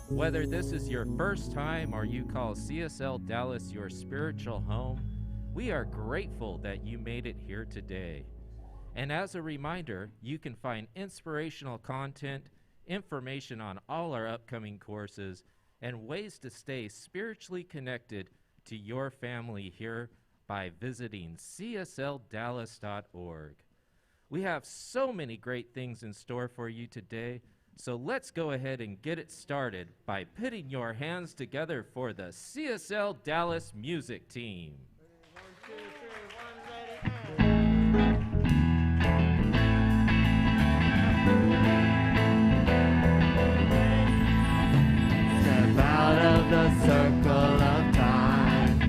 Whether this is your first time or you call CSL Dallas your spiritual home, we are grateful that you made it here today. And as a reminder, you can find inspirational content, information on all our upcoming courses, and ways to stay spiritually connected to your family here by visiting csldallas.org. We have so many great things in store for you today, so let's go ahead and get it started by putting your hands together for the CSL Dallas music team. Step out of the circle of time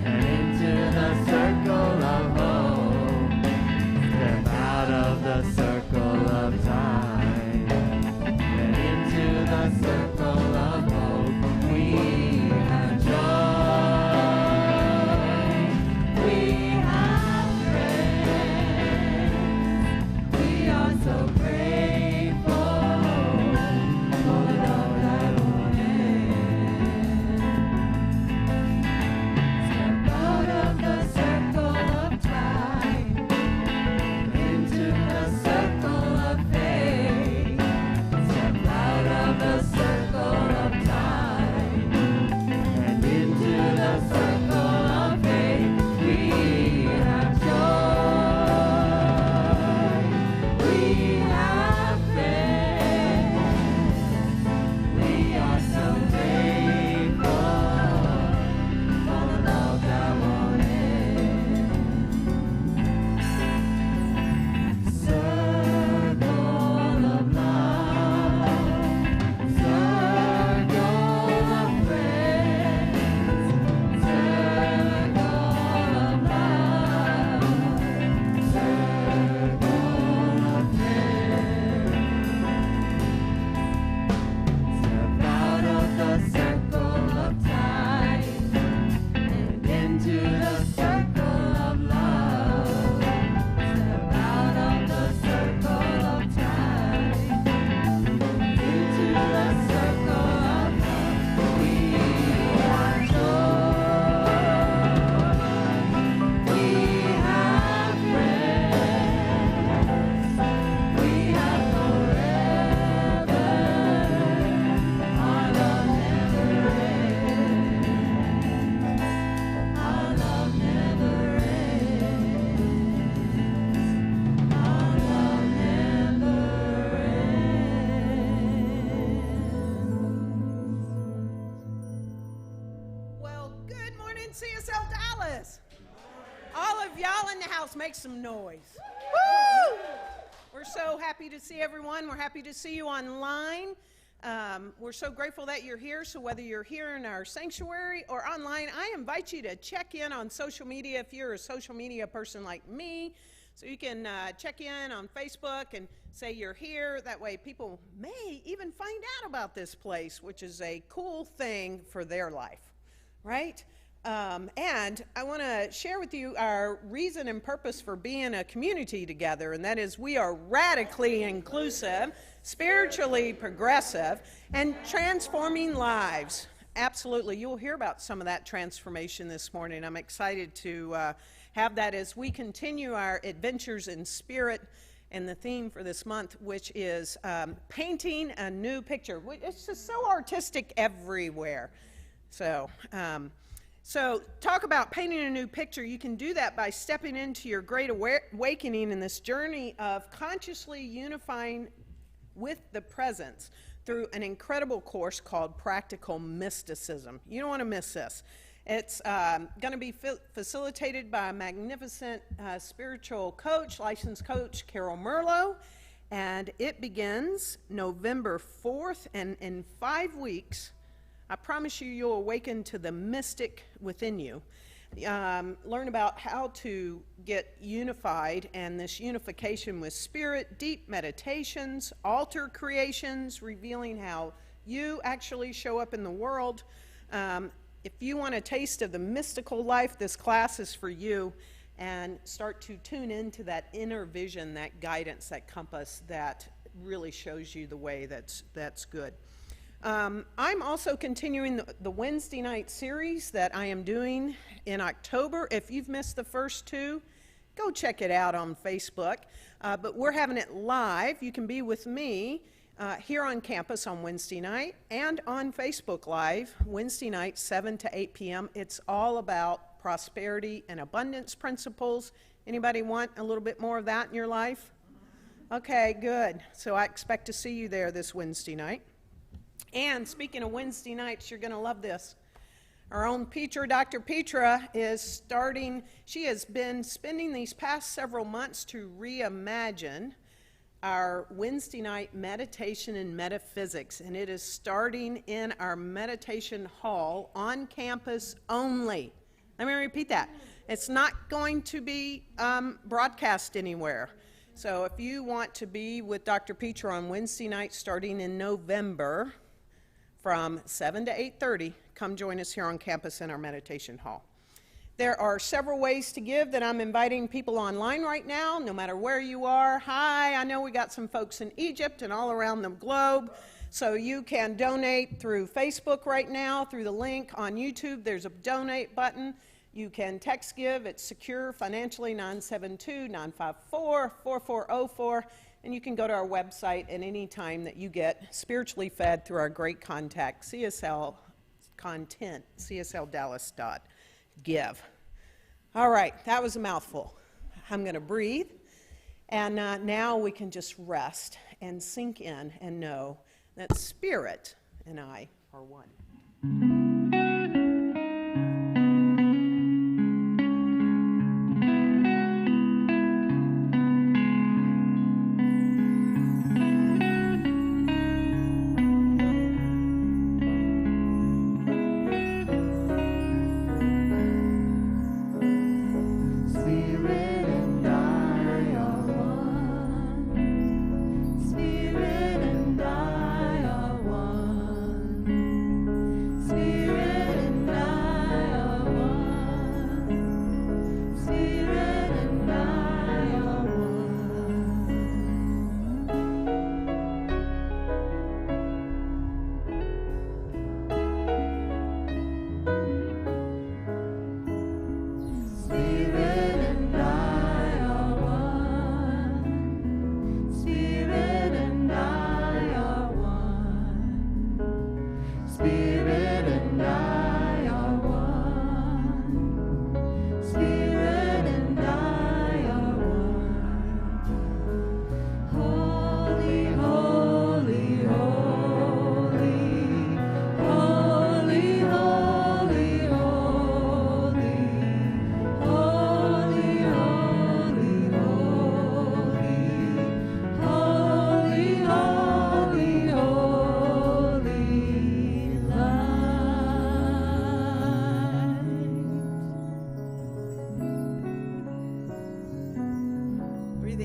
and into the circle of hope. Step out of the circle of time. The circle of hope, we have joy, we have grace, we are so grateful for the love that won't end. Step out of the circle of time into the circle of faith. Step out of the circle of time and into the circle of faith. We have joy, we have faith, we are so grateful for the love that won't end. Circle of love, circle of friends, circle of love, circle of friends. Step out of the circle of time and into the circle of love. Step out of the circle of time into the circle of love. We have joy, we have friends, we have forever. Our love never ends. Our love never ends. Our love never ends. Well, good morning, CSL Dallas. All of y'all in the house, make some noise. Woo! We're so happy to see everyone. We're happy to see you online. We're so grateful that you're here. So whether you're here in our sanctuary or online, I invite you to check in on social media if you're a social media person like me. So you can check in on Facebook and say you're here. That way people may even find out about this place, which is a cool thing for their life, right? And I want to share with you our reason and purpose for being a community together, and that is we are radically inclusive, spiritually progressive, and transforming lives. Absolutely. You'll hear about some of that transformation this morning. I'm excited to have that as we continue our adventures in spirit, and the theme for this month, which is painting a new picture. It's just so artistic everywhere. So talk about painting a new picture. You can do that by stepping into your great awakening in this journey of consciously unifying with the presence through an incredible course called Practical Mysticism. You don't want to miss this. It's going to be facilitated by a magnificent spiritual coach, licensed coach, Carol Merlot, and it begins November 4th, and in 5 weeks, I promise you, you'll awaken to the mystic within you. Learn about how to get unified and this unification with spirit, deep meditations, altar creations, revealing how you actually show up in the world. If you want a taste of the mystical life, this class is for you, and start to tune into that inner vision, that guidance, that compass that really shows you the way that's good. I'm also continuing the Wednesday night series that I am doing in October. If you've missed the first two, go check it out on Facebook. But we're having it live. You can be with me here on campus on Wednesday night and on Facebook Live, Wednesday night, 7 to 8 p.m. It's all about prosperity and abundance principles. Anybody want a little bit more of that in your life? Okay, good. So I expect to see you there this Wednesday night. And speaking of Wednesday nights, you're going to love this. Our own Petra, Dr. Petra, is starting. She has been spending these past several months to reimagine our Wednesday night meditation and metaphysics, and it is starting in our meditation hall on campus only. Let me repeat that. It's not going to be broadcast anywhere. So if you want to be with Dr. Petra on Wednesday night starting in November from 7 to 8:30, come join us here on campus in our meditation hall. There are several ways to give that I'm inviting people online right now, no matter where you are. Hi, I know we got some folks in Egypt and all around the globe, so you can donate through Facebook right now, through the link on YouTube. There's a donate button. You can text give. It's secure financially, 972-954-4404, and you can go to our website at any time that you get spiritually fed through our great contact, CSL content, csldallas.give. All right, that was a mouthful. I'm going to breathe, and now we can just rest and sink in and know that Spirit and I are one.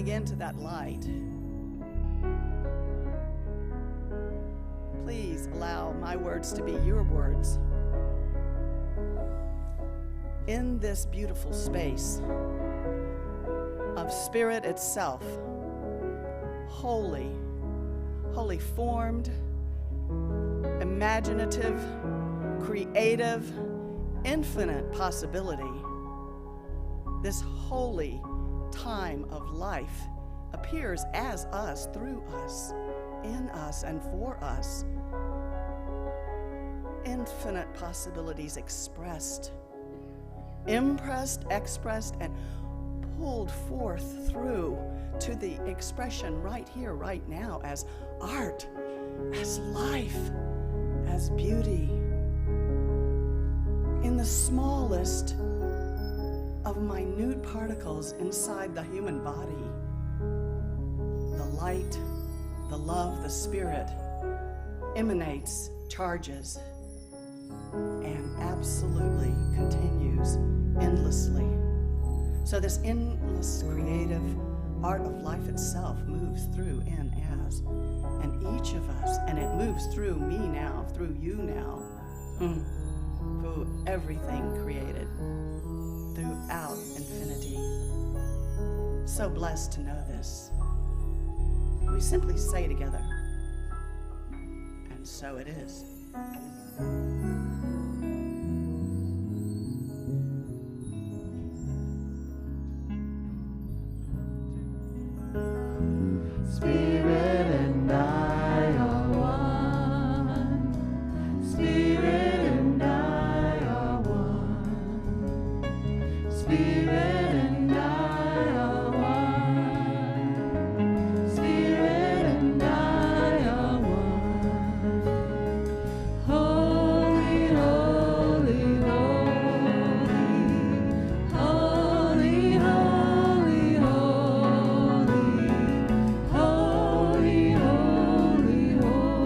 Into that light. Please allow my words to be your words. In this beautiful space of spirit itself, holy formed, imaginative, creative, infinite possibility, this holy time of life appears as us, through us, in us, and for us. Infinite possibilities expressed, impressed, expressed, and pulled forth through to the expression right here, right now, as art, as life, as beauty. In the smallest of minute particles inside the human body, the light, the love, the spirit emanates, charges, and absolutely continues endlessly. So this endless creative art of life itself moves through, in, as, and each of us, and it moves through me now, through you now, through everything created, throughout infinity. So blessed to know this. We simply say together, and so it is. Spirit and I are one. Spirit and I are one. Spirit and I are one. Spirit and I are one. Holy, holy, holy. Holy, holy, holy. Holy, holy, holy.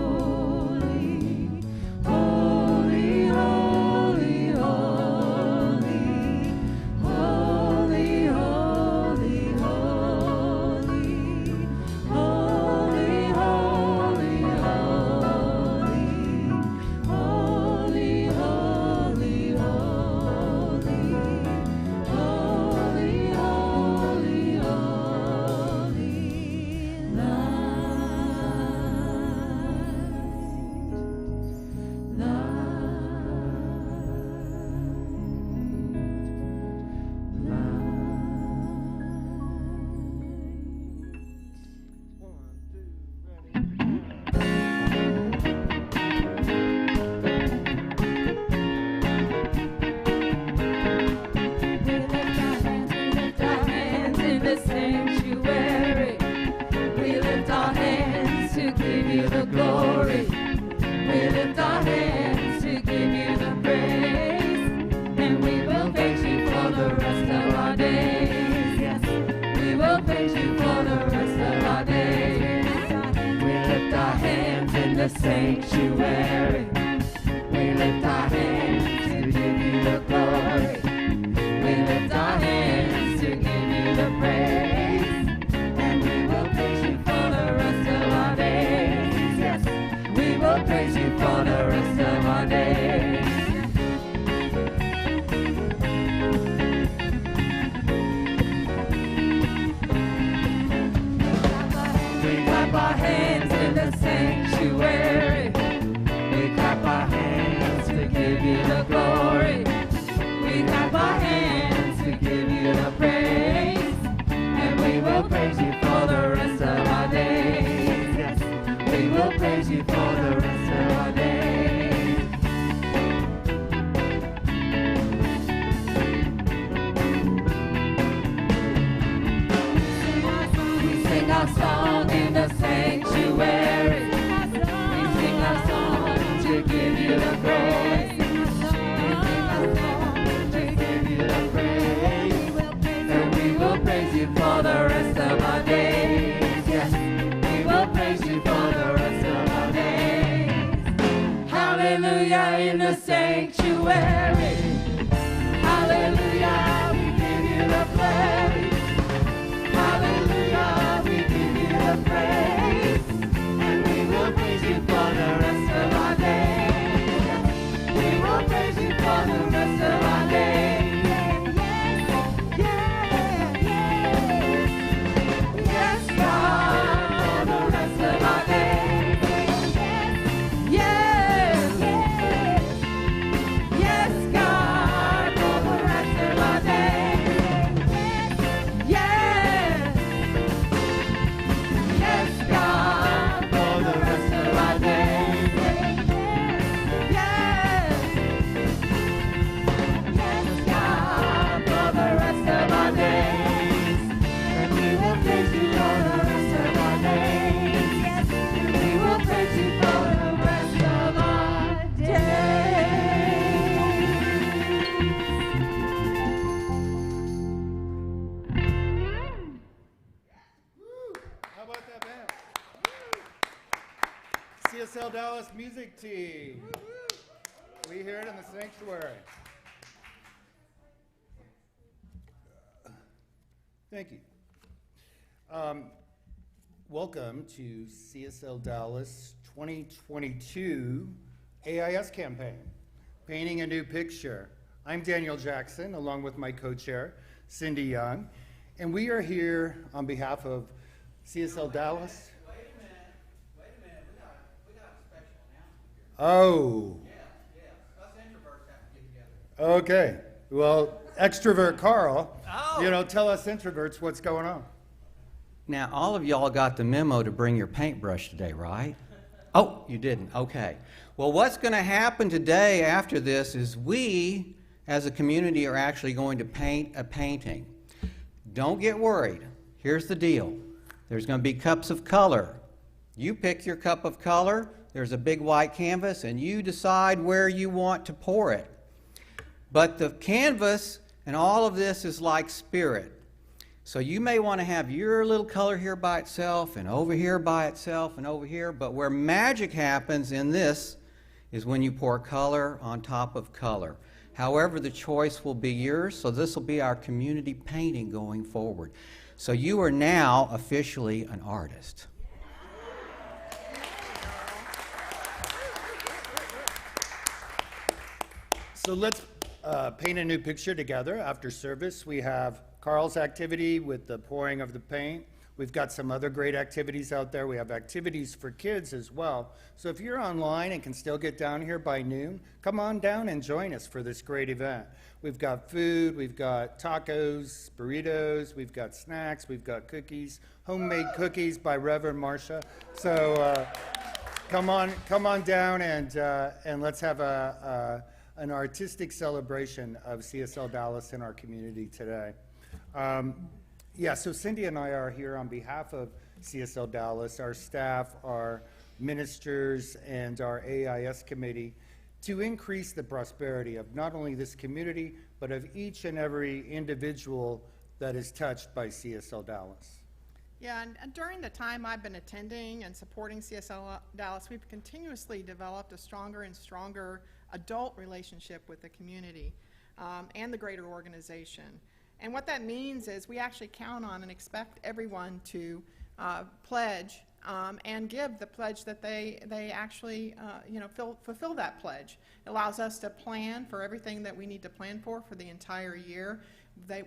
Holy, holy, holy. Holy, holy, holy. Holy, holy, holy. Holy, holy, holy. Holy, holy, holy. We lift our hands to give you the glory. We lift our hands to give you the praise. And we will praise you for the rest of our days. Yes, we will praise you for the rest of our days. We lift our hands in the sanctuary. We lift our hands to give you the glory. We lift our hands to give you the praise. And we will praise you for the rest of our days. Yes, we will praise you for the rest of our days. We clap our hands in the sanctuary. We clap our hands to give you the glory. We clap our hands to give you the praise. And we will praise you for the rest of our days. Yes, we will praise you for the rest of our days. We sing our song in the sanctuary. We sing our song to give you the praise. We sing our song to give you the praise. And we will praise you for the rest of our days. Yes, we will praise you for the rest of our days. Hallelujah in the sanctuary. Hallelujah, we give you the praise. Hallelujah, we give you the praise. CSL Dallas music team. We hear it in the sanctuary. Thank you. Welcome to CSL Dallas 2022 AIS campaign, Painting a New Picture. I'm Daniel Jackson, along with my co-chair, Cindy Young, and we are here on behalf of CSL Dallas. Wait a minute. We got a special announcement here. Oh. Yeah. Us introverts have to get together. Okay. Well, extrovert Carl, tell us introverts what's going on. Now, all of y'all got the memo to bring your paintbrush today, right? Oh, you didn't. Okay. Well, what's going to happen today after this is we, as a community, are actually going to paint a painting. Don't get worried. Here's the deal. There's going to be cups of color. You pick your cup of color. There's a big white canvas, and you decide where you want to pour it. But the canvas and all of this is like spirit. So you may want to have your little color here by itself, and over here by itself, and over here. But where magic happens in this is when you pour color on top of color. However, the choice will be yours, so this will be our community painting going forward. So you are now officially an artist. So let's paint a new picture together. After service, we have Carl's activity with the pouring of the paint. We've got some other great activities out there. We have activities for kids as well. So if you're online and can still get down here by noon, come on down and join us for this great event. We've got food, we've got tacos, burritos, we've got snacks, we've got cookies, homemade cookies by Reverend Marcia. So come on down and let's have an artistic celebration of CSL Dallas in our community today. So Cindy and I are here on behalf of CSL Dallas, our staff, our ministers, and our AIS committee to increase the prosperity of not only this community, but of each and every individual that is touched by CSL Dallas. Yeah, and during the time I've been attending and supporting CSL Dallas, we've continuously developed a stronger and stronger adult relationship with the community and the greater organization. And what that means is we actually count on and expect everyone to pledge and give the pledge that they actually fulfill that pledge. It allows us to plan for everything that we need to plan for the entire year.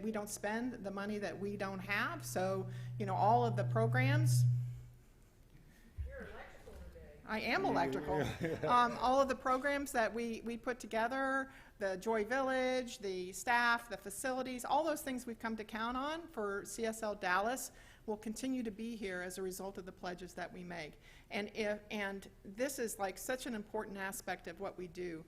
We don't spend the money that we don't have, so all of the programs. You're electrical today. I am electrical. All of the programs that we put together, the Joy Village, the staff, the facilities, all those things we've come to count on for CSL Dallas will continue to be here as a result of the pledges that we make. And this is like such an important aspect of what we do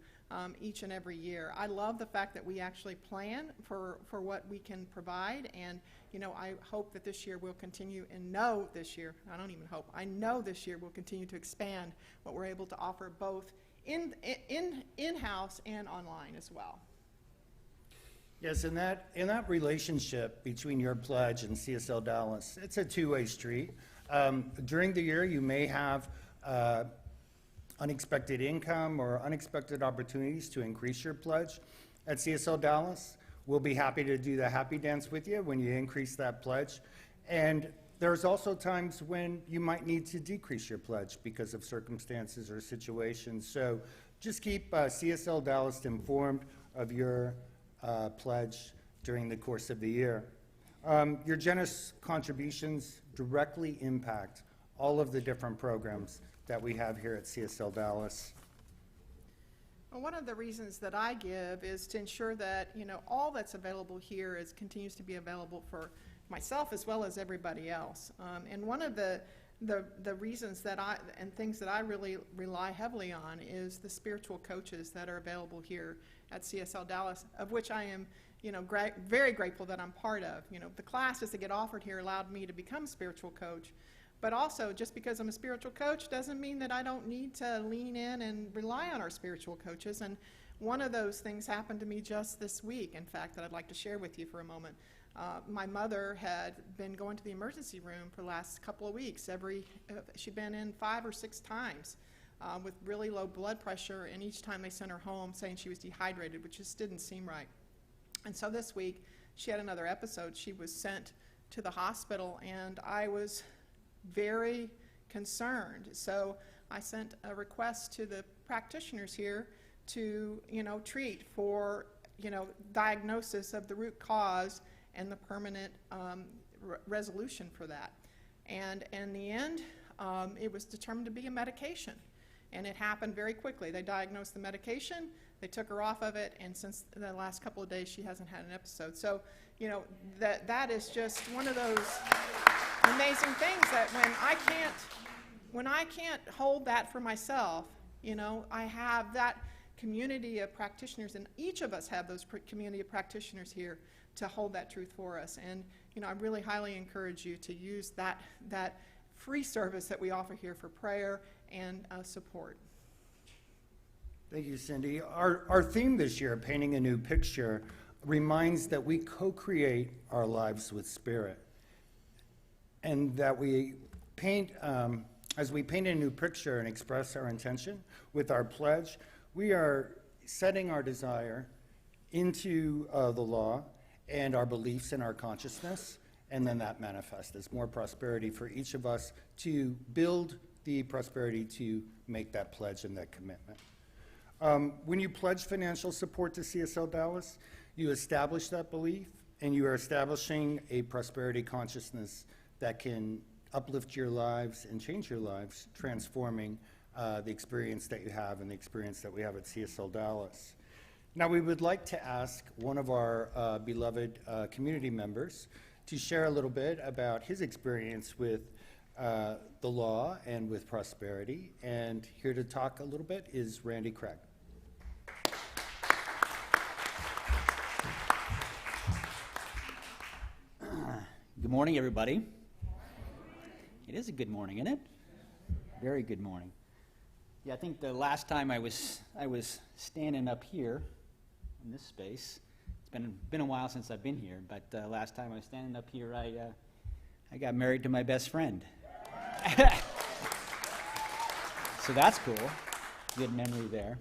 each and every year. I love the fact that we actually plan for what we can provide, and I hope that this year we'll continue, and know this year, I don't even hope, I know this year we'll continue to expand what we're able to offer both in-house and online as well. Yes, in that relationship between your pledge and CSL Dallas, it's a two-way street. During the year, you may have unexpected income or unexpected opportunities to increase your pledge. At CSL Dallas, we'll be happy to do the happy dance with you when you increase that pledge. And there's also times when you might need to decrease your pledge because of circumstances or situations. So just keep CSL Dallas informed of your pledge during the course of the year. Your generous contributions directly impact all of the different programs that we have here at CSL Dallas. Well, one of the reasons that I give is to ensure that all that's available here continues to be available for myself as well as everybody else. And one of the reasons that things that I really rely heavily on is the spiritual coaches that are available here at CSL Dallas, of which I am very grateful that I'm part of. The classes that get offered here allowed me to become a spiritual coach. But also, just because I'm a spiritual coach doesn't mean that I don't need to lean in and rely on our spiritual coaches. And one of those things happened to me just this week, in fact, that I'd like to share with you for a moment. My mother had been going to the emergency room for the last couple of weeks. She'd been in 5 or 6 times with really low blood pressure, and each time they sent her home saying she was dehydrated, which just didn't seem right. And so this week, she had another episode. She was sent to the hospital, and I was very concerned. So I sent a request to the practitioners here to, treat for, diagnosis of the root cause and the permanent resolution for that. And in the end, it was determined to be a medication. And it happened very quickly. They diagnosed the medication, they took her off of it, and since the last couple of days, she hasn't had an episode. So, that is just one of those amazing things that when I can't hold that for myself, I have that community of practitioners, and each of us have those community of practitioners here to hold that truth for us. And, I really highly encourage you to use that free service that we offer here for prayer and support. Thank you, Cindy. Our theme this year, Painting a New Picture, reminds that we co-create our lives with Spirit, and that we paint, as we paint a new picture and express our intention with our pledge, we are setting our desire into the law and our beliefs and our consciousness, and then that manifests as more prosperity for each of us to build the prosperity to make that pledge and that commitment. When you pledge financial support to CSL Dallas, you establish that belief, and you are establishing a prosperity consciousness that can uplift your lives and change your lives, transforming the experience that you have and the experience that we have at CSL Dallas. Now, we would like to ask one of our beloved community members to share a little bit about his experience with the law and with prosperity. And here to talk a little bit is Randy Craig. Good morning, everybody. It is a good morning, isn't it? Very good morning. Yeah, I think the last time I was standing up here in this space. It's been a while since I've been here, but last time I was standing up here, I got married to my best friend. So that's cool. Good memory there.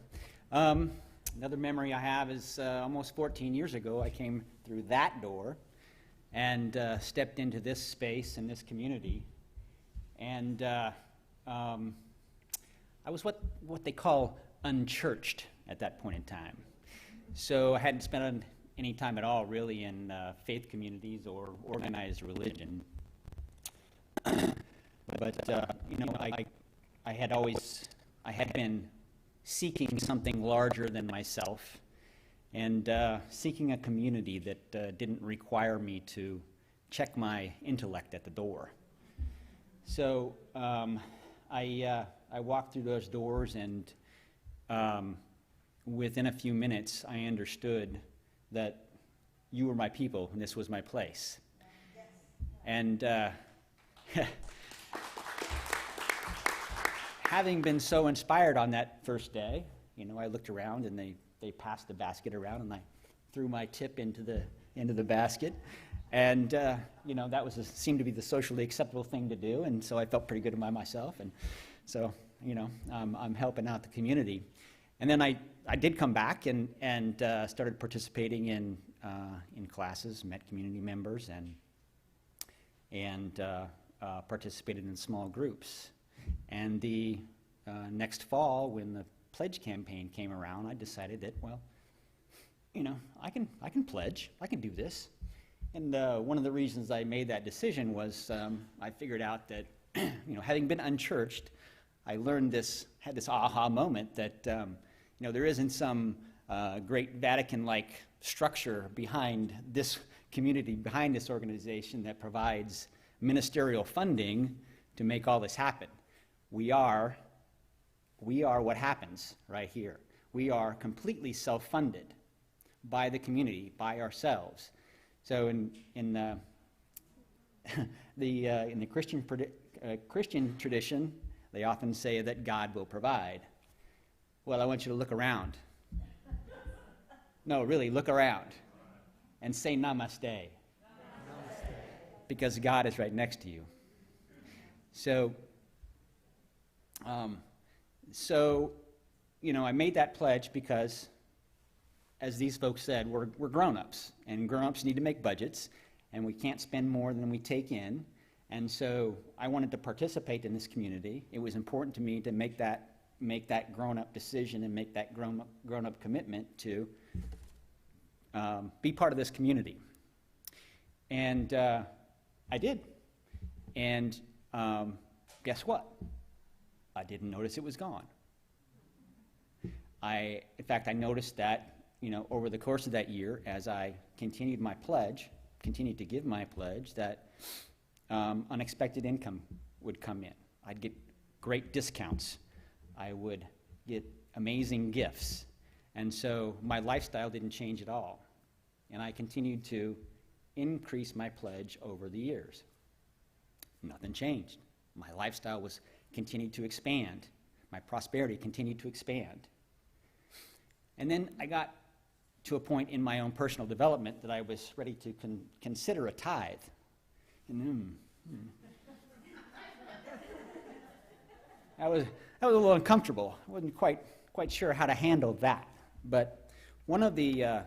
Another memory I have is almost 14 years ago, I came through that door and stepped into this space and this community. And I was what they call unchurched at that point in time. So I hadn't spent any time at all really in faith communities or organized religion. But I had been seeking something larger than myself, and seeking a community that didn't require me to check my intellect at the door. So I walked through those doors, and within a few minutes, I understood that you were my people and this was my place. And having been so inspired on that first day, I looked around and they passed the basket around, and I threw my tip into the basket, and that seemed to be the socially acceptable thing to do, and so I felt pretty good about myself, and so I'm helping out the community. And then I did come back and started participating in classes, met community members, and participated in small groups. And the next fall, when the pledge campaign came around, I decided that, I can pledge, I can do this. And one of the reasons I made that decision was I figured out that, having been unchurched, I had this aha moment that, there isn't some great Vatican-like structure behind this community, behind this organization that provides ministerial funding to make all this happen. We are what happens right here. We are completely self-funded by the community, by ourselves. So in the Christian tradition, they often say that God will provide. Well, I want you to look around. No, really, look around and say namaste. Namaste. Because God is right next to you. So So, you know, I made that pledge because, as these folks said, we're grown-ups, and grown-ups need to make budgets, and we can't spend more than we take in. And so I wanted to participate in this community. It was important to me to make that grown-up decision and make that grown-up commitment to be part of this community. And I did. And guess what? I didn't notice it was gone. In fact, I noticed that, you know, over the course of that year, as I continued to give my pledge, that unexpected income would come in. I'd get great discounts. I would get amazing gifts. And so my lifestyle didn't change at all. And I continued to increase my pledge over the years. Nothing changed. My lifestyle continued to expand. My prosperity continued to expand. And then I got to a point in my own personal development that I was ready to consider a tithe. And, That was a little uncomfortable. I wasn't quite sure how to handle that. But one of the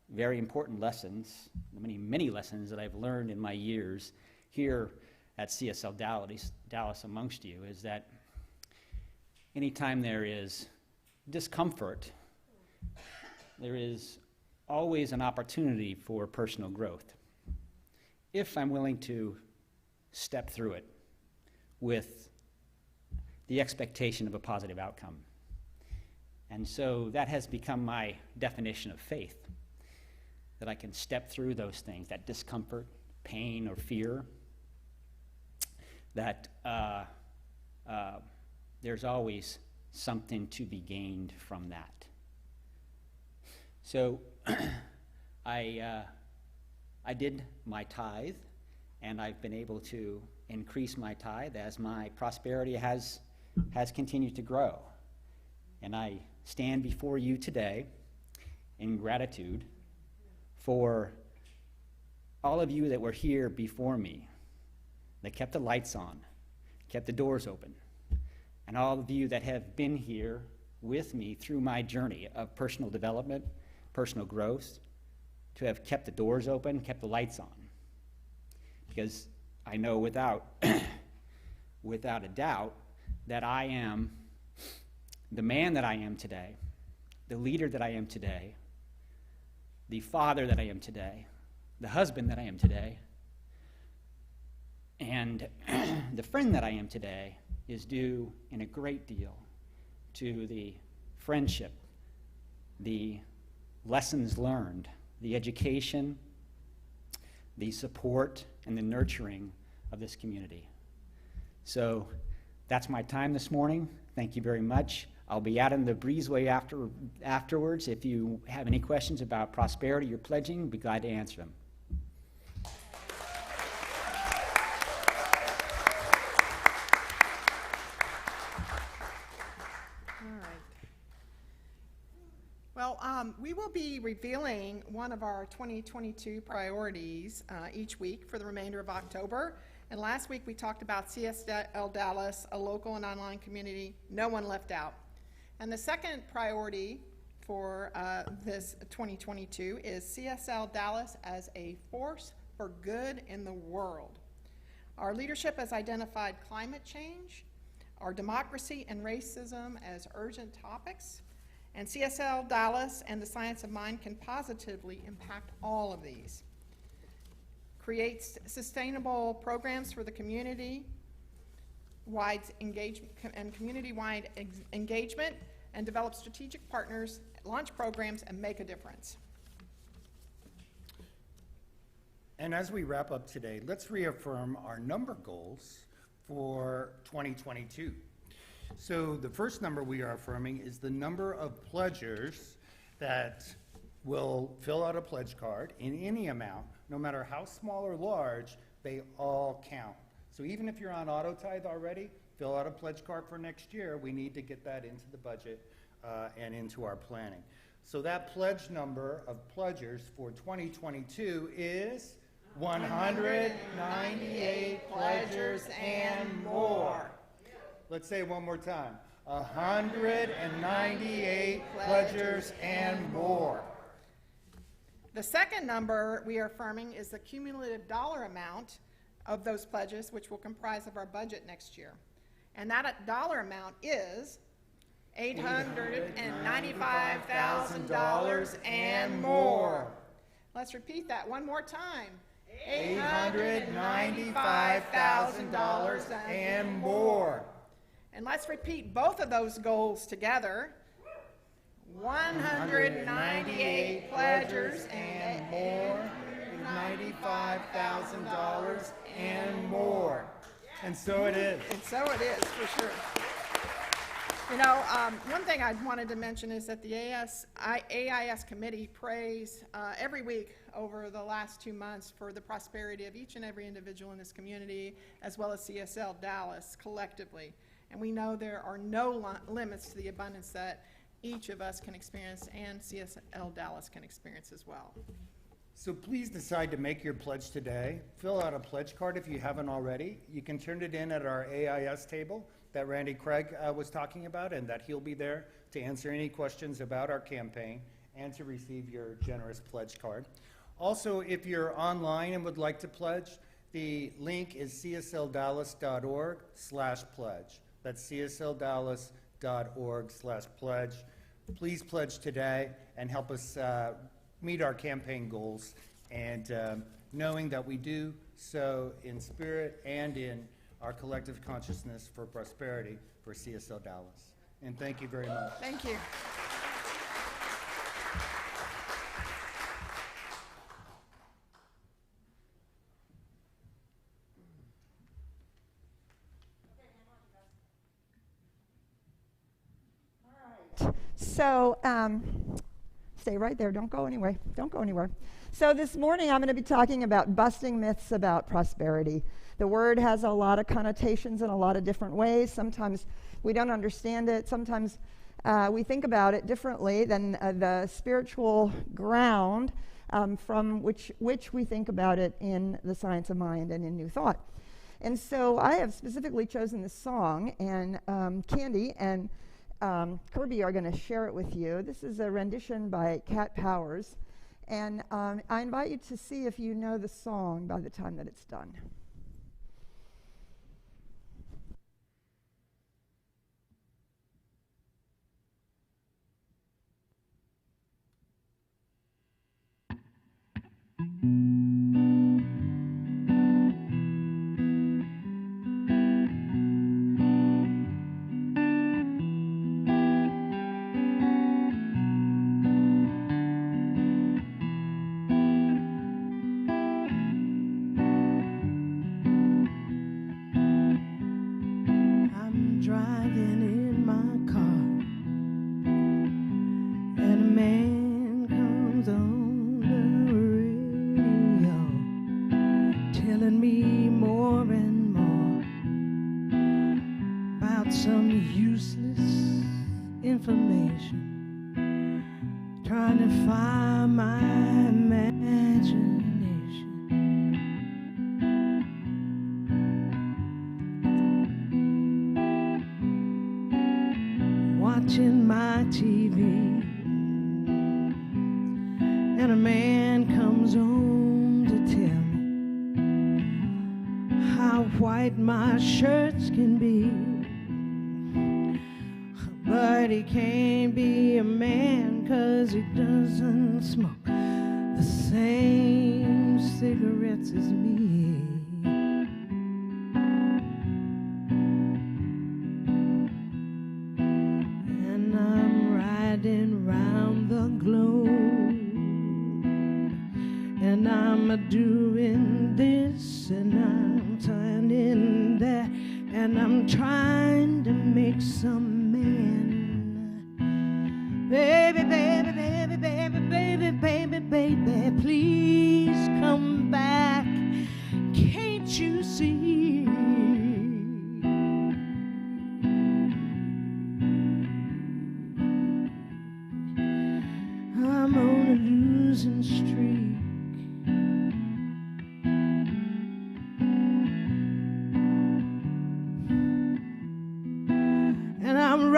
very important lessons, many lessons that I've learned in my years here at CSL Dallas amongst you, is that anytime there is discomfort, there is always an opportunity for personal growth, if I'm willing to step through it with the expectation of a positive outcome. And so that has become my definition of faith, that I can step through those things, that discomfort, pain, or fear, that there's always something to be gained from that. So I did my tithe, and I've been able to increase my tithe as my prosperity has continued to grow. And I stand before you today in gratitude for all of you that were here before me, that kept the lights on, kept the doors open, and all of you that have been here with me through my journey of personal development, personal growth, to have kept the doors open, kept the lights on. Because I know without a doubt that I am the man that I am today, the leader that I am today, the father that I am today, the husband that I am today, and the friend that I am today is due in a great deal to the friendship, the lessons learned, the education, the support, and the nurturing of this community. So that's my time this morning. Thank you very much. I'll be out in the breezeway afterwards. If you have any questions about prosperity or pledging, I'll be glad to answer them. We will be revealing one of our 2022 priorities each week for the remainder of October. And last week we talked about CSL Dallas, a local and online community, no one left out. And the second priority for this 2022 is CSL Dallas as a force for good in the world. Our leadership has identified climate change, our democracy and racism as urgent topics. And CSL Dallas and the Science of Mind can positively impact all of these. Creates sustainable programs for the community-wide engagement and community-wide engagement, and develop strategic partners, launch programs, and make a difference. And as we wrap up today, let's reaffirm our number goals for 2022. So the first number we are affirming is the number of pledgers that will fill out a pledge card in any amount, no matter how small or large, they all count. So even if you're on auto tithe already, fill out a pledge card for next year. We need to get that into the budget and into our planning. So that pledge number of pledgers for 2022 is 198 pledgers and more. Let's say it one more time. 198 pledgers and more. The second number we are affirming is the cumulative dollar amount of those pledges, which will comprise of our budget next year. And that dollar amount is $895,000 and more. Let's repeat that one more time. $895,000 and more. And let's repeat both of those goals together. 198 pledgers and more. $95,000 and more. And so it is. And so it is, for sure. You know, one thing I wanted to mention is that the AIS committee prays every week over the last 2 months for the prosperity of each and every individual in this community, as well as CSL Dallas collectively. And we know there are no limits to the abundance that each of us can experience and CSL Dallas can experience as well. So please decide to make your pledge today. Fill out a pledge card if you haven't already. You can turn it in at our AIS table that Randy Craig was talking about, and that he'll be there to answer any questions about our campaign and to receive your generous pledge card. Also, if you're online and would like to pledge, the link is csldallas.org/pledge. That's csldallas.org/pledge. Please pledge today and help us meet our campaign goals, and knowing that we do so in spirit and in our collective consciousness for prosperity for CSL Dallas. And thank you very much. Thank you. So, stay right there. Don't go anywhere. Don't go anywhere. So this morning I'm going to be talking about busting myths about prosperity. The word has a lot of connotations in a lot of different ways. Sometimes we don't understand it. Sometimes we think about it differently than the spiritual ground from which we think about it in the Science of Mind and in New Thought. And so I have specifically chosen this song, and Candy and Kirby are going to share it with you. This is a rendition by Cat Powers, and I invite you to see if you know the song by the time that it's done. Watching my TV, and a man comes home to tell me how white my shirts can be, but he can't be a man 'cause he doesn't smoke the same cigarettes as me. Round the globe, and I'm doing this and I'm turning that, and I'm trying to make some man. Baby, baby, baby, baby, baby, baby, baby, please come back. Can't you see? I'm on a losing streak, and I'm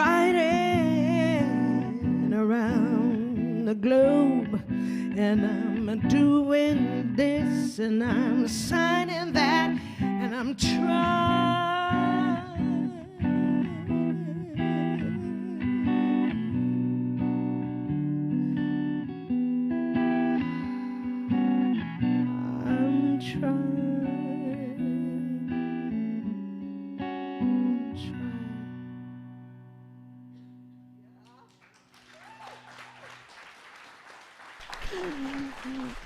globe, and I'm doing this, and I'm signing that, and I'm trying. I'm trying.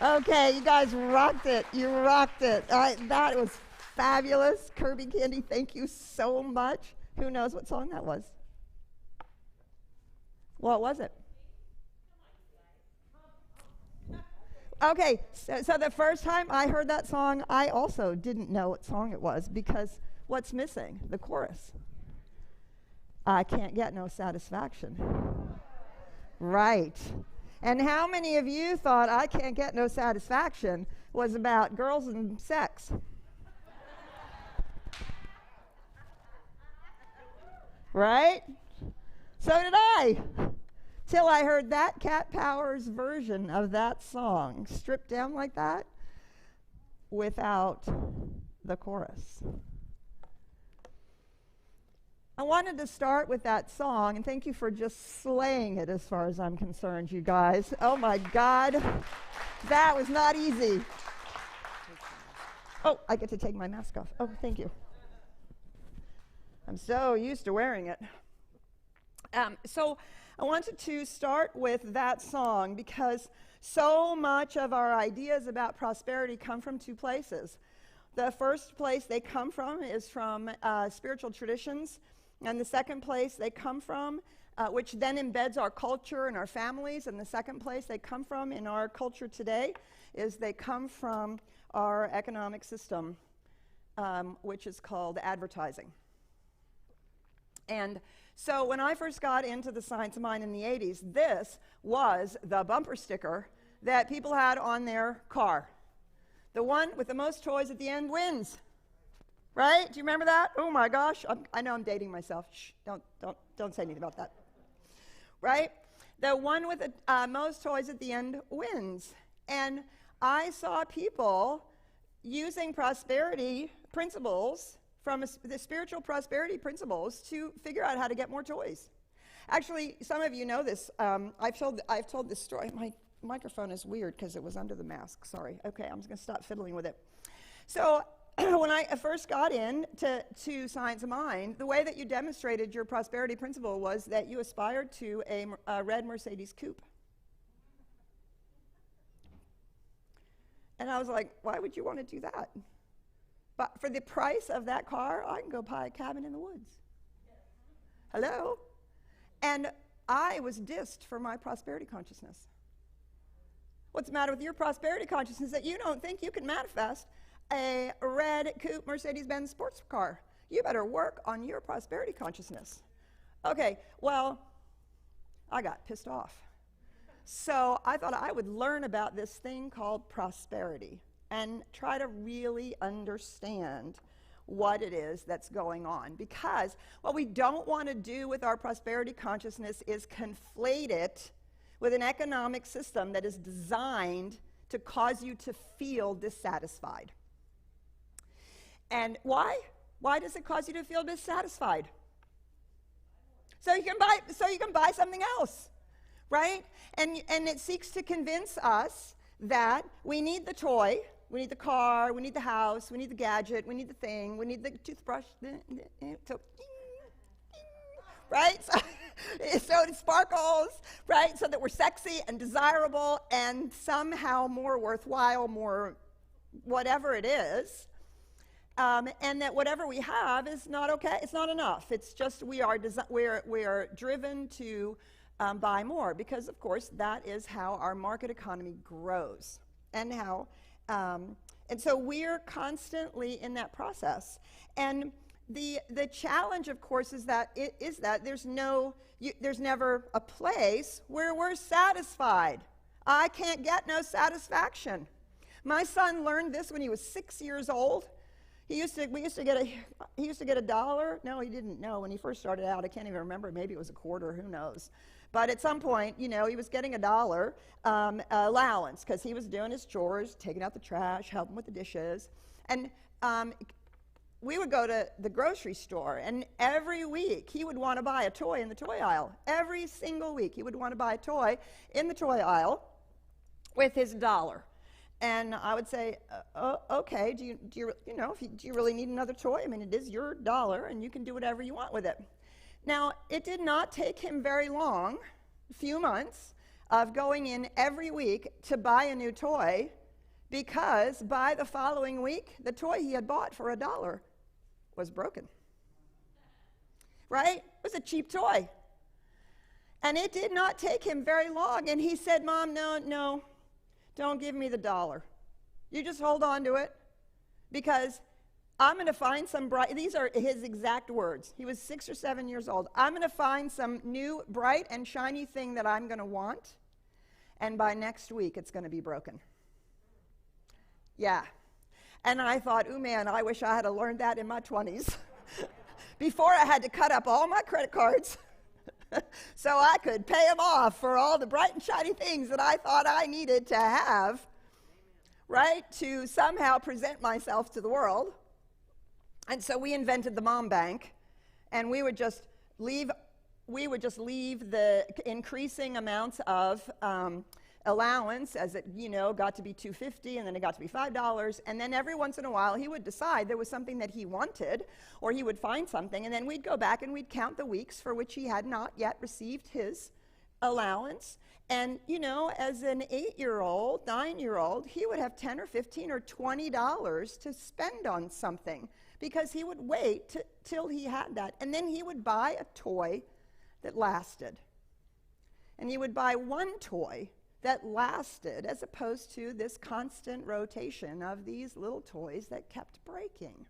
Okay, you guys rocked it. You rocked it. That was fabulous. Kirby Candy, thank you so much. Who knows what song that was? What was it? Okay, so the first time I heard that song, I also didn't know what song it was, because what's missing? The chorus. I can't get no satisfaction. Right. And how many of you thought I can't get no satisfaction was about girls and sex? Right? So did I. Till I heard that Cat Powers version of that song, stripped down like that, without the chorus. I wanted to start with that song, and thank you for just slaying it as far as I'm concerned, you guys. Oh my God, that was not easy. Oh, I get to take my mask off. Oh, thank you. I'm so used to wearing it. So I wanted to start with that song because so much of our ideas about prosperity come from two places. The first place they come from is from spiritual traditions. And the second place they come from, which then embeds our culture and our families, and the second place they come from in our culture today is they come from our economic system, which is called advertising. And so when I first got into the Science of Mind in the 80s, this was the bumper sticker that people had on their car. The one with the most toys at the end wins. Right? Do you remember that? Oh my gosh, I know I'm dating myself. Shh, don't say anything about that. Right? The one with the most toys at the end wins. And I saw people using prosperity principles from the spiritual prosperity principles to figure out how to get more toys. Actually, some of you know this. I've told this story. My microphone is weird because it was under the mask. Sorry. Okay, I'm just going to stop fiddling with it. So when I first got into Science of Mind, the way that you demonstrated your prosperity principle was that you aspired to a red Mercedes coupe. And I was like, why would you want to do that? But for the price of that car, I can go buy a cabin in the woods. Hello? And I was dissed for my prosperity consciousness. What's the matter with your prosperity consciousness that you don't think you can manifest a red coupe Mercedes-Benz sports car? You better work on your prosperity consciousness. Okay, well, I got pissed off. So I thought I would learn about this thing called prosperity and try to really understand what it is that's going on. Because what we don't want to do with our prosperity consciousness is conflate it with an economic system that is designed to cause you to feel dissatisfied. And why? Why does it cause you to feel dissatisfied? So you can buy something else, right? And it seeks to convince us that we need the toy, we need the car, we need the house, we need the gadget, we need the thing, we need the toothbrush, right? So it sparkles, right? So that we're sexy and desirable and somehow more worthwhile, more whatever it is. And that whatever we have is not okay. It's not enough. It's just we are driven to buy more because, of course, that is how our market economy grows, and so we're constantly in that process. And the challenge, of course, is that there's never a place where we're satisfied. I can't get no satisfaction. My son learned this when he was 6 years old. We used to get $1. No, he didn't. No, when he first started out, I can't even remember. Maybe it was a quarter. Who knows? But at some point, he was getting $1 allowance because he was doing his chores, taking out the trash, helping with the dishes, and we would go to the grocery store, and every week he would want to buy a toy in the toy aisle. Every single week he would want to buy a toy in the toy aisle with his $1. And I would say, okay, do you really need another toy? I mean, it is your $1, and you can do whatever you want with it. Now, it did not take him very long, a few months, of going in every week to buy a new toy, because by the following week, the toy he had bought for $1 was broken. Right? It was a cheap toy. And it did not take him very long, and he said, Mom, no. Don't give me the $1. You just hold on to it, because I'm going to find some bright, these are his exact words. He was 6 or 7 years old. I'm going to find some new bright and shiny thing that I'm going to want, and by next week it's going to be broken. Yeah. And I thought, oh man, I wish I had learned that in my 20s before I had to cut up all my credit cards so I could pay them off for all the bright and shiny things that I thought I needed to have, right, to somehow present myself to the world. And so we invented the mom bank, and we would just leave the increasing amounts of allowance as it, got to be $2.50, and then it got to be $5, and then every once in a while he would decide there was something that he wanted, or he would find something, and then we'd go back and we'd count the weeks for which he had not yet received his allowance. And as an 8-year-old, 9-year-old, he would have $10 or $15 or $20 to spend on something, because he would wait till he had that, and then he would buy a toy that lasted, and he would buy one toy that lasted, as opposed to this constant rotation of these little toys that kept breaking.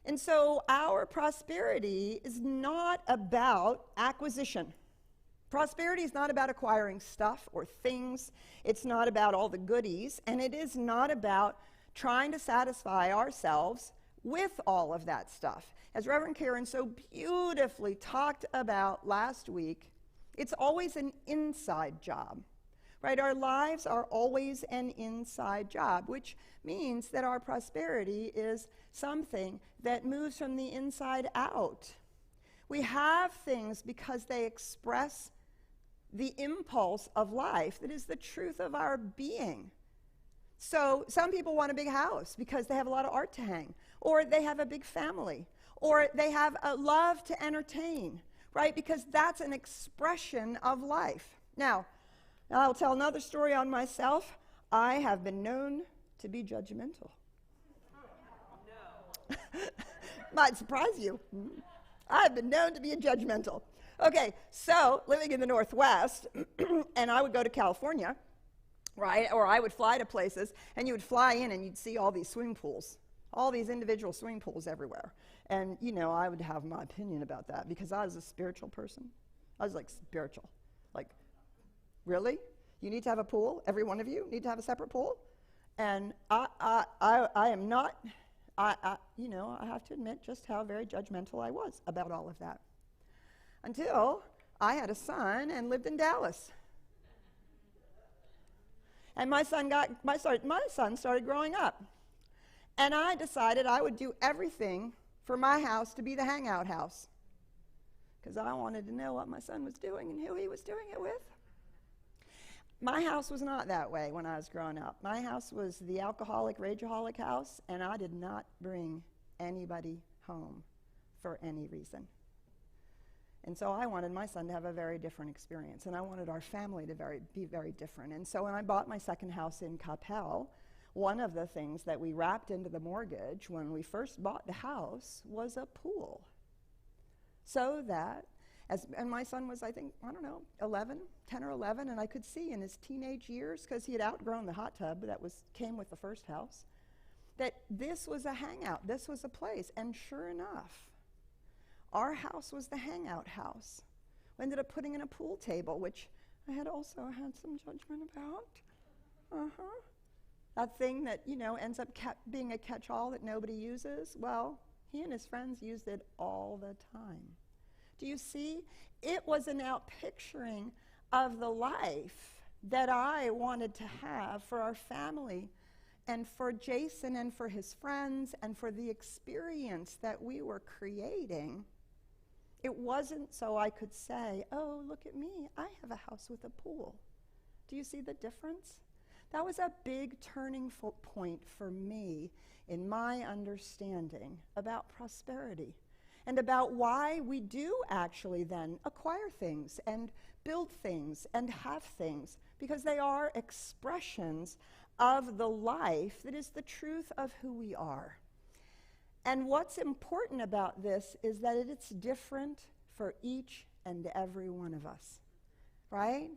And so our prosperity is not about acquisition. Prosperity is not about acquiring stuff or things. It's not about all the goodies, and it is not about trying to satisfy ourselves with all of that stuff. As Reverend Karen so beautifully talked about last week, it's always an inside job, right? Our lives are always an inside job, which means that our prosperity is something that moves from the inside out. We have things because they express the impulse of life that is the truth of our being. So some people want a big house because they have a lot of art to hang, or they have a big family, or they have a love to entertain, right? Because that's an expression of life. Now, I'll tell another story on myself. I have been known to be judgmental. No. Might surprise you. I've been known to be judgmental. Okay, so living in the Northwest, and I would go to California, right? Or I would fly to places, and you would fly in and you'd see all these swimming pools, all these individual swimming pools everywhere. And, I would have my opinion about that because I was a spiritual person. I was like spiritual. Like, really? You need to have a pool? Every one of you need to have a separate pool? And I am not, I have to admit just how very judgmental I was about all of that. Until I had a son and lived in Dallas. And my son started growing up. And I decided I would do everything for my house to be the hangout house, because I wanted to know what my son was doing and who he was doing it with. My house was not that way when I was growing up. My house was the alcoholic, rageaholic house, and I did not bring anybody home for any reason. And so I wanted my son to have a very different experience, and I wanted our family to be very different. And so when I bought my second house in Capel, one of the things that we wrapped into the mortgage when we first bought the house was a pool. So that, and my son was, I think, 10 or 11, and I could see in his teenage years, because he had outgrown the hot tub that came with the first house, that this was a hangout, this was a place. And sure enough, our house was the hangout house. We ended up putting in a pool table, which I had also had some judgment about. That thing that, ends up being a catch-all that nobody uses, well, he and his friends used it all the time. Do you see? It was an outpicturing of the life that I wanted to have for our family and for Jason and for his friends and for the experience that we were creating. It wasn't so I could say, oh, look at me, I have a house with a pool. Do you see the difference? That was a big turning point for me in my understanding about prosperity and about why we do actually then acquire things and build things and have things, because they are expressions of the life that is the truth of who we are. And what's important about this is that it's different for each and every one of us, right?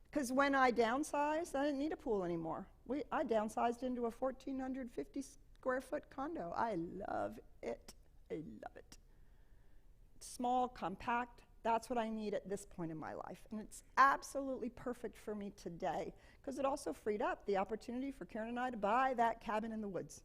Because when I downsized, I didn't need a pool anymore. I downsized into a 1,450 square foot condo. I love it. I love it. Small, compact, that's what I need at this point in my life. And it's absolutely perfect for me today, because it also freed up the opportunity for Karen and I to buy that cabin in the woods.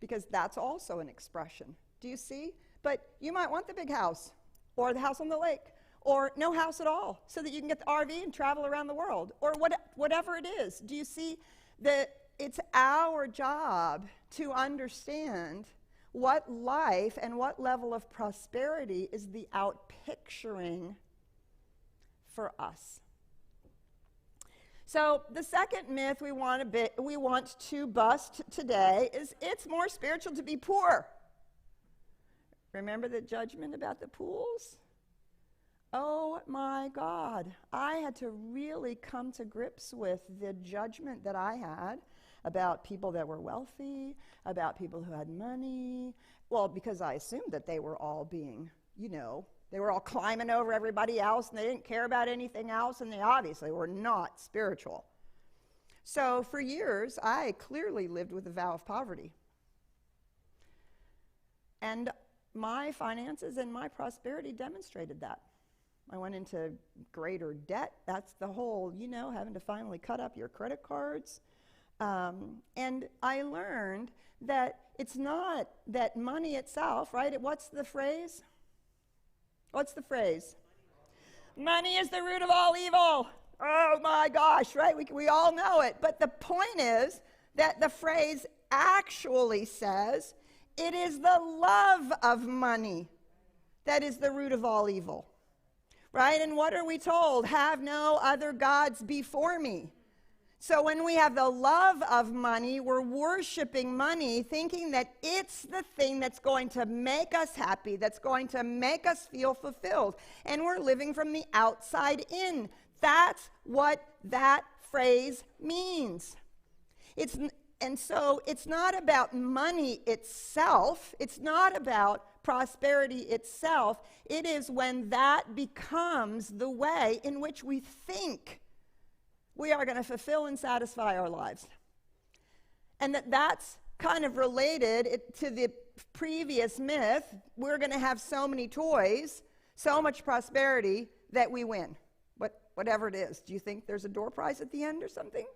Because that's also an expression. Do you see? But you might want the big house, or the house on the lake, or no house at all, so that you can get the RV and travel around the world, or whatever it is. Do you see that it's our job to understand what life and what level of prosperity is the outpicturing for us? So the second myth we want to bust today is it's more spiritual to be poor. Remember the judgment about the pools? Oh my God, I had to really come to grips with the judgment that I had about people that were wealthy, about people who had money. Well, because I assumed that they were all being, they were all climbing over everybody else and they didn't care about anything else, and they obviously were not spiritual. So for years, I clearly lived with a vow of poverty. And my finances and my prosperity demonstrated that. I went into greater debt. That's the whole, having to finally cut up your credit cards. And I learned that it's not that money itself, right? What's the phrase? What's the phrase? Money is the root of all evil. Oh my gosh, right? We all know it. But the point is that the phrase actually says it is the love of money that is the root of all evil. Right? And what are we told? Have no other gods before me. So when we have the love of money, we're worshiping money, thinking that it's the thing that's going to make us happy, that's going to make us feel fulfilled. And we're living from the outside in. That's what that phrase means. And so it's not about money itself. It's not about prosperity itself. It is when that becomes the way in which we think we are going to fulfill and satisfy our lives. And that's kind of related to the previous myth. We're going to have so many toys, so much prosperity that we win. Whatever it is. Do you think there's a door prize at the end or something?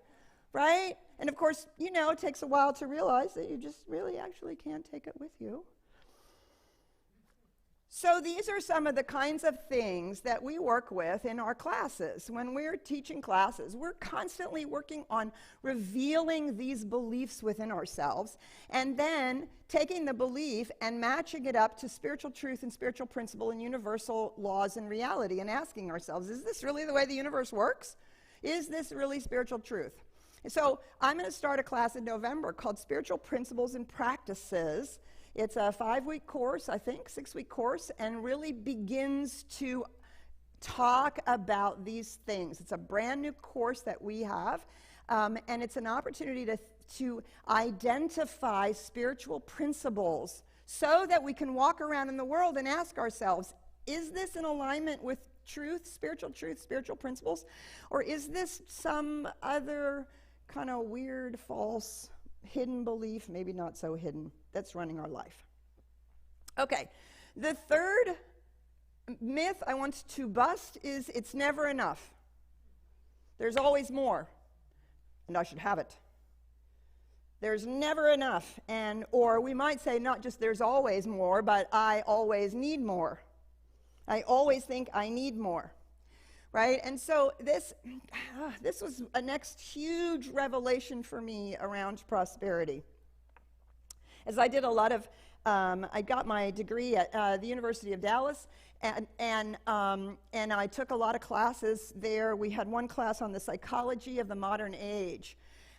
Right? And of course, it takes a while to realize that you just really actually can't take it with you. So these are some of the kinds of things that we work with in our classes. When we're teaching classes, we're constantly working on revealing these beliefs within ourselves and then taking the belief and matching it up to spiritual truth and spiritual principle and universal laws and reality, and asking ourselves, is this really the way the universe works? Is this really spiritual truth? So I'm going to start a class in November called Spiritual Principles and Practices. It's a 5-week course, I think, 6-week course, and really begins to talk about these things. It's a brand new course that we have, and it's an opportunity to identify spiritual principles so that we can walk around in the world and ask ourselves, is this in alignment with truth, spiritual principles, or is this some other kind of weird, false, hidden belief, maybe not so hidden, that's running our life? Okay, the third myth I want to bust is it's never enough. There's always more, and I should have it. There's never enough. Or we might say not just there's always more, but I always need more. I always think I need more. Right? And so this was a next huge revelation for me around prosperity. As I did a lot of, I got my degree at the University of Dallas, and I took a lot of classes there. We had one class on the psychology of the modern age,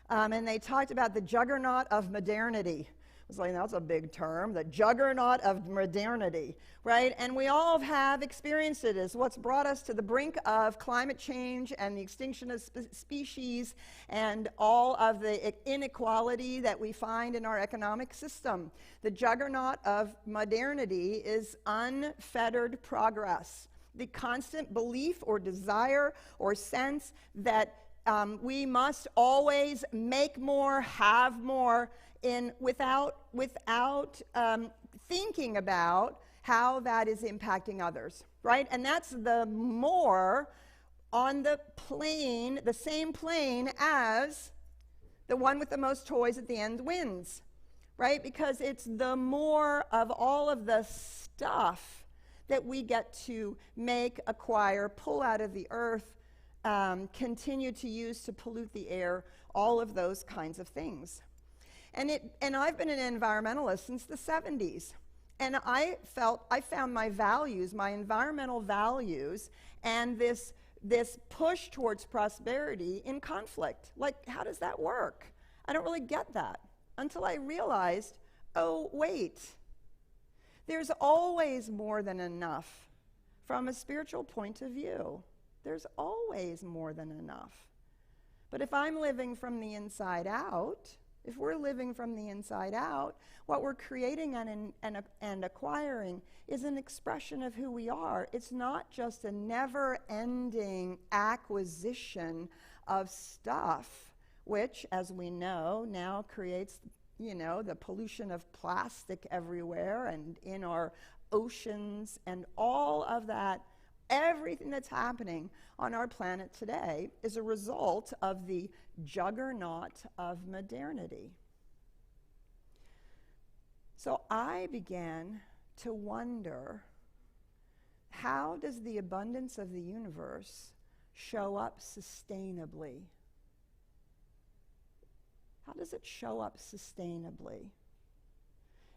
and they talked about the Juggernaut of Modernity. I was like, that's a big term, the Juggernaut of Modernity, right? And we all have experienced it as what's brought us to the brink of climate change and the extinction of species and all of the inequality that we find in our economic system. The Juggernaut of Modernity is unfettered progress, the constant belief or desire or sense that we must always make more, have more, without thinking about how that is impacting others, right? And that's the more on the plane, the same plane as the one with the most toys at the end wins, right? Because it's the more of all of the stuff that we get to make, acquire, pull out of the earth, continue to use to pollute the air, all of those kinds of things. And I've been an environmentalist since the 70s. And I found my values, my environmental values, and this push towards prosperity in conflict. Like, how does that work? I don't really get that until I realized, oh, wait, there's always more than enough from a spiritual point of view. There's always more than enough. But if I'm living from the inside out, if we're living from the inside out, what we're creating and acquiring is an expression of who we are. It's not just a never-ending acquisition of stuff, which, as we know, now creates, the pollution of plastic everywhere and in our oceans and all of that. Everything that's happening on our planet today is a result of the Juggernaut of Modernity. So I began to wonder, how does the abundance of the universe show up sustainably? How does it show up sustainably?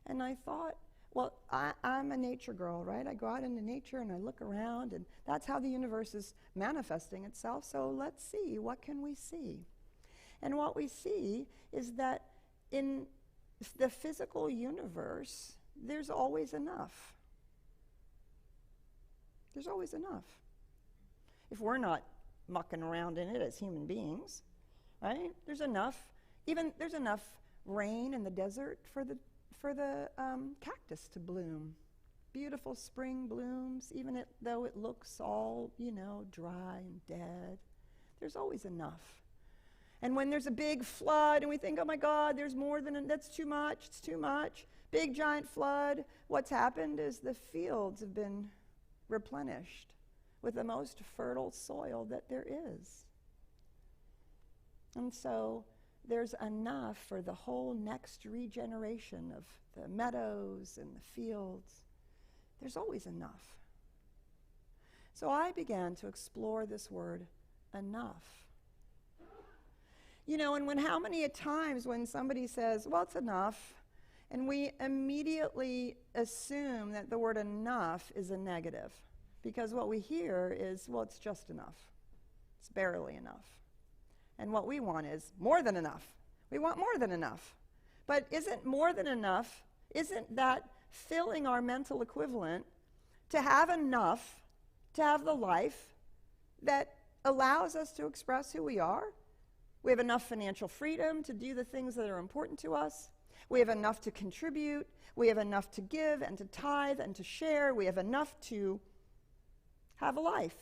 And I thought, well, I'm a nature girl, right? I go out into nature and I look around, and that's how the universe is manifesting itself. So let's see, what can we see? And what we see is that in the physical universe, there's always enough. There's always enough. If we're not mucking around in it as human beings, right? There's enough. Even there's enough rain in the desert for the cactus to bloom. Beautiful spring blooms, even though it looks all, dry and dead. There's always enough. And when there's a big flood and we think, oh my God, there's more than, that's too much, it's too much. Big giant flood. What's happened is the fields have been replenished with the most fertile soil that there is. And so there's enough for the whole next regeneration of the meadows and the fields. There's always enough. So I began to explore this word, enough. And how many times when somebody says, well, it's enough, and we immediately assume that the word enough is a negative, because what we hear is, well, it's just enough. It's barely enough. And what we want is more than enough. We want more than enough. But isn't more than enough, isn't that filling our mental equivalent to have enough, to have the life that allows us to express who we are? We have enough financial freedom to do the things that are important to us. We have enough to contribute. We have enough to give and to tithe and to share. We have enough to have a life.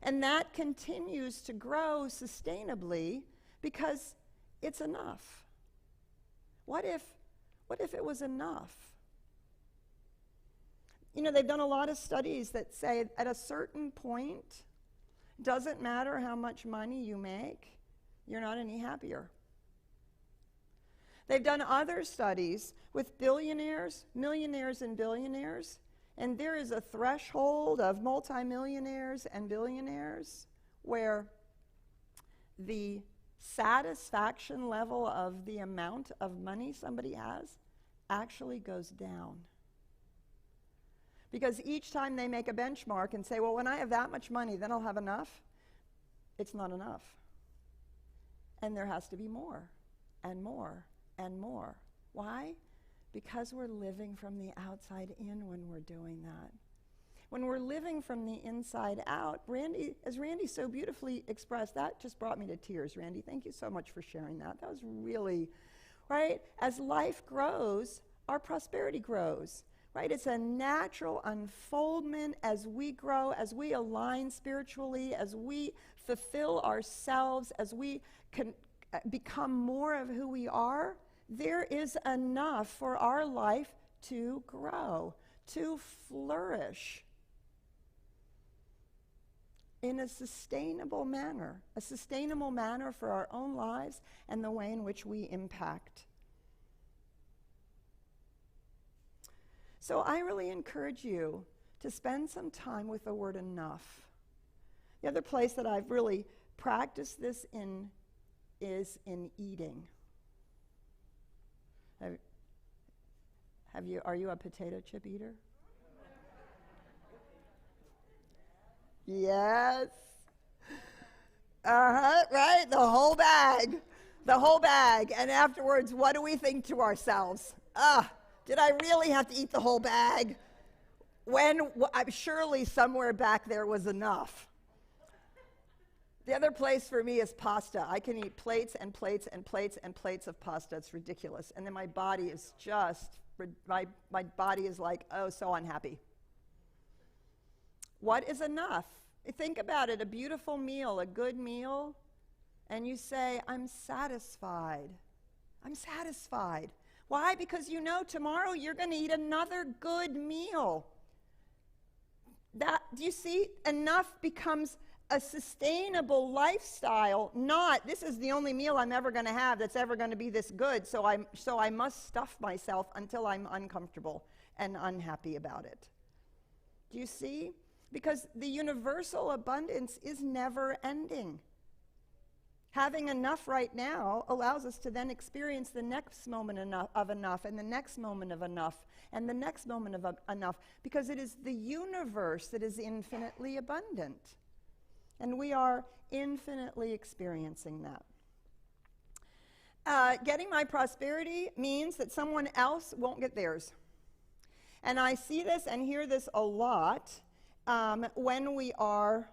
And that continues to grow sustainably because it's enough. What if it was enough? They've done a lot of studies that say at a certain point, doesn't matter how much money you make, you're not any happier. They've done other studies with billionaires, millionaires, and billionaires, and there is a threshold of multimillionaires and billionaires where the satisfaction level of the amount of money somebody has actually goes down. Because each time they make a benchmark and say, well, when I have that much money, then I'll have enough, it's not enough. And there has to be more and more and more. Why? Because we're living from the outside in when we're doing that. When we're living from the inside out, as Randy so beautifully expressed, that just brought me to tears. Randy, thank you so much for sharing that. That was really, right? As life grows, our prosperity grows, right? It's a natural unfoldment as we grow, as we align spiritually, as we fulfill ourselves, as we can become more of who we are. There is enough for our life to grow, to flourish in a sustainable manner for our own lives and the way in which we impact. So I really encourage you to spend some time with the word enough. The other place that I've really practiced this in is in eating. Are you a potato chip eater? Yes. Right? The whole bag. The whole bag. And afterwards, what do we think to ourselves? Did I really have to eat the whole bag? Surely somewhere back there was enough. The other place for me is pasta. I can eat plates and plates and plates and plates of pasta. It's ridiculous. And then my body is my body is like, oh, so unhappy. What is enough? Think about it, a beautiful meal, a good meal, and you say, I'm satisfied. I'm satisfied. Why? Because you know tomorrow you're going to eat another good meal. Do you see? Enough becomes a sustainable lifestyle, not this is the only meal I'm ever going to have that's ever going to be this good, so I must stuff myself until I'm uncomfortable and unhappy about it. Do you see? Because the universal abundance is never ending. Having enough right now allows us to then experience the next moment of enough, and the next moment of enough, and the next moment of enough, because it is the universe that is infinitely abundant. And we are infinitely experiencing that. Getting my prosperity means that someone else won't get theirs. And I see this and hear this a lot when we are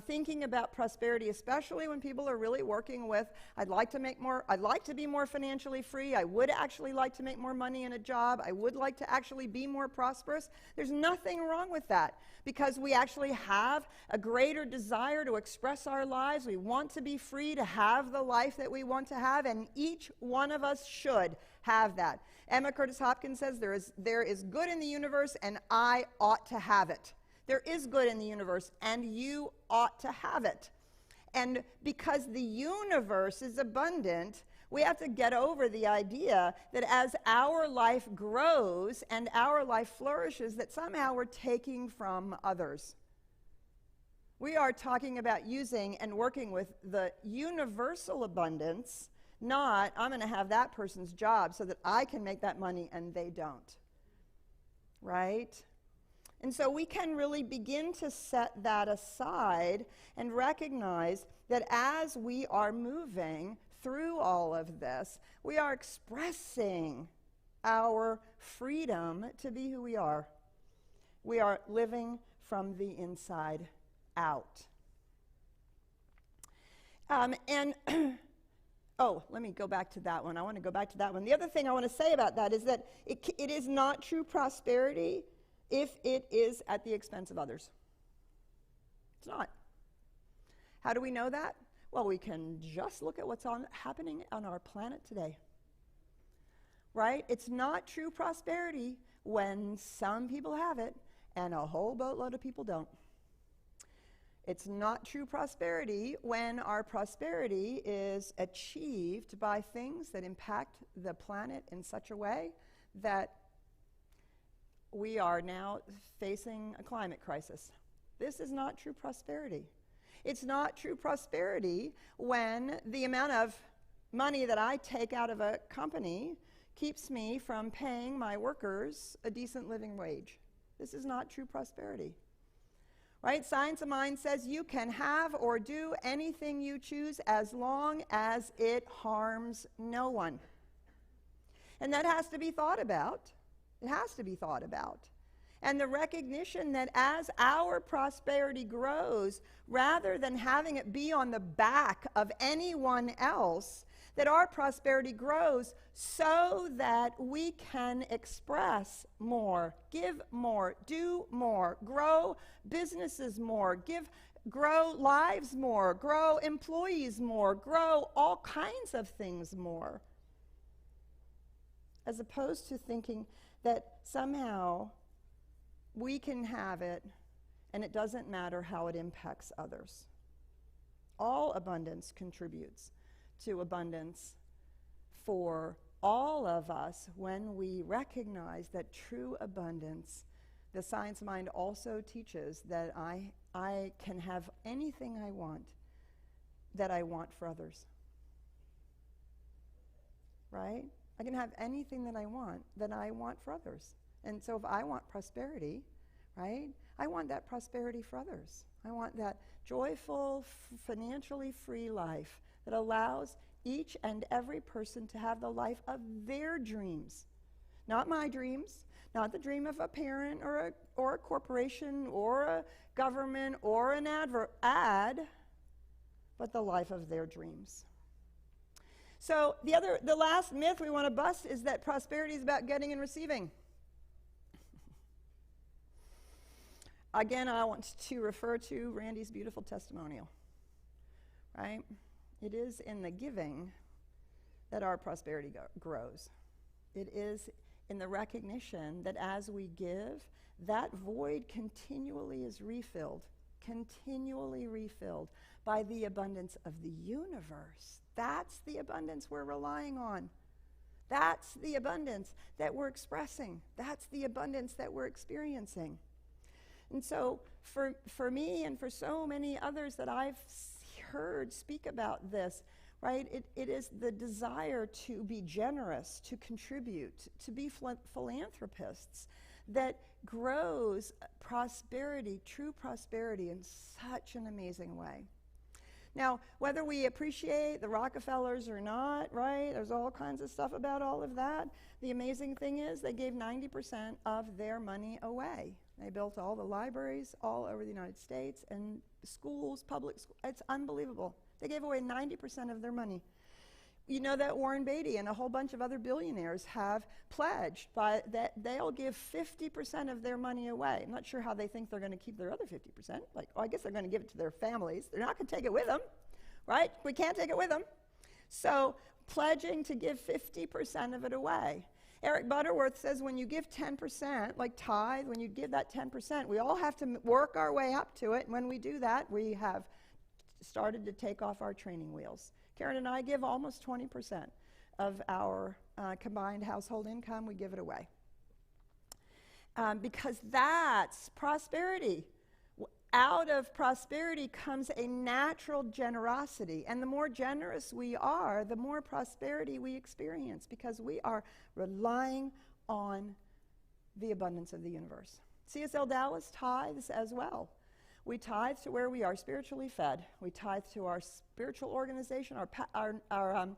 thinking about prosperity, especially when people are really working with, I'd like to be more financially free, I would actually like to make more money in a job, I would like to actually be more prosperous. There's nothing wrong with that, because we actually have a greater desire to express our lives. We want to be free to have the life that we want to have, and each one of us should have that. Emma Curtis Hopkins says there is good in the universe, and I ought to have it. There is good in the universe, and you ought to have it. And because the universe is abundant, we have to get over the idea that as our life grows and our life flourishes, that somehow we're taking from others. We are talking about using and working with the universal abundance, not I'm going to have that person's job so that I can make that money and they don't. Right? And so we can really begin to set that aside and recognize that as we are moving through all of this, we are expressing our freedom to be who we are. We are living from the inside out. Let me go back to that one. I want to go back to that one. The other thing I want to say about that is that it is not true prosperity if it is at the expense of others. It's not. How do we know that? Well, we can just look at what's happening on our planet today. Right? It's not true prosperity when some people have it and a whole boatload of people don't. It's not true prosperity when our prosperity is achieved by things that impact the planet in such a way that we are now facing a climate crisis. This is not true prosperity. It's not true prosperity when the amount of money that I take out of a company keeps me from paying my workers a decent living wage. This is not true prosperity. Right? Science of Mind says you can have or do anything you choose as long as it harms no one. And that has to be thought about. It has to be thought about. And the recognition that as our prosperity grows, rather than having it be on the back of anyone else, that our prosperity grows so that we can express more, give more, do more, grow businesses more, grow lives more, grow employees more, grow all kinds of things more. As opposed to thinking that somehow we can have it and it doesn't matter how it impacts others. All abundance contributes to abundance for all of us when we recognize that true abundance, the Science of Mind also teaches that I can have anything I want that I want for others. Right? I can have anything that I want for others. And so if I want prosperity, right, I want that prosperity for others. I want that joyful, financially free life that allows each and every person to have the life of their dreams. Not my dreams, not the dream of a parent or a corporation or a government or an ad, but the life of their dreams. So the last myth we want to bust is that prosperity is about getting and receiving. Again, I want to refer to Randy's beautiful testimonial, right? It is in the giving that our prosperity grows. It is in the recognition that as we give, that void continually is refilled by the abundance of the universe. That's the abundance we're relying on. That's the abundance that we're expressing. That's the abundance that we're experiencing. And so for me and for so many others that I've heard speak about this, right, it is the desire to be generous, to contribute, to be philanthropists that grows prosperity, true prosperity, in such an amazing way. Now, whether we appreciate the Rockefellers or not, right, there's all kinds of stuff about all of that. The amazing thing is they gave 90% of their money away. They built all the libraries all over the United States and schools, public schools. It's unbelievable. They gave away 90% of their money. You know that Warren Beatty and a whole bunch of other billionaires have pledged that they'll give 50% of their money away. I'm not sure how they think they're going to keep their other 50%. I guess they're going to give it to their families. They're not going to take it with them, right? We can't take it with them. So pledging to give 50% of it away. Eric Butterworth says when you give 10%, like tithe, when you give that 10%, we all have to work our way up to it. And when we do that, we have started to take off our training wheels. Karen and I give almost 20% of our combined household income. We give it away. Because that's prosperity. Out of prosperity comes a natural generosity. And the more generous we are, the more prosperity we experience because we are relying on the abundance of the universe. CSL Dallas tithes as well. We tithe to where we are spiritually fed. We tithe to our spiritual organization, our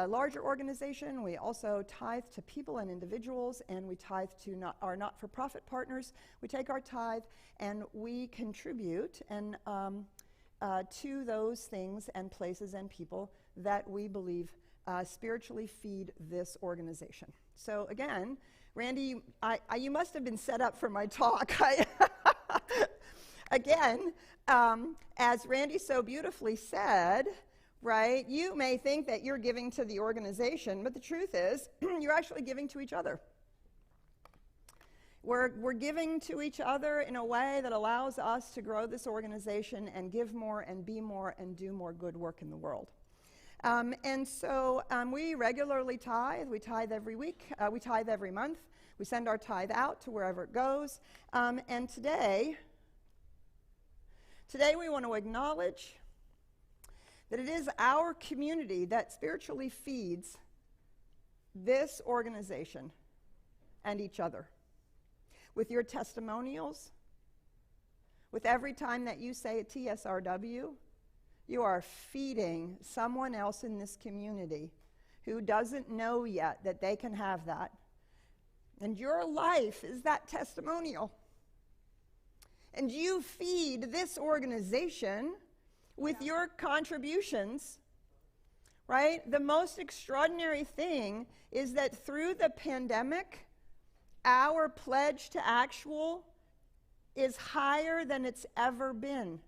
larger organization. We also tithe to people and individuals, and we tithe to our not-for-profit partners. We take our tithe and we contribute to those things and places and people that we believe spiritually feed this organization. So again, Randy, you must have been set up for my talk. Again, as Randy so beautifully said, right, you may think that you're giving to the organization, but the truth is you're actually giving to each other. We're giving to each other in a way that allows us to grow this organization and give more and be more and do more good work in the world. And so we regularly tithe. We tithe every week. We tithe every month. We send our tithe out to wherever it goes. And today we want to acknowledge that it is our community that spiritually feeds this organization and each other. With your testimonials, with every time that you say a TSRW, you are feeding someone else in this community who doesn't know yet that they can have that. And your life is that testimonial. And you feed this organization with your contributions, right? The most extraordinary thing is that through the pandemic, our pledge to actual is higher than it's ever been.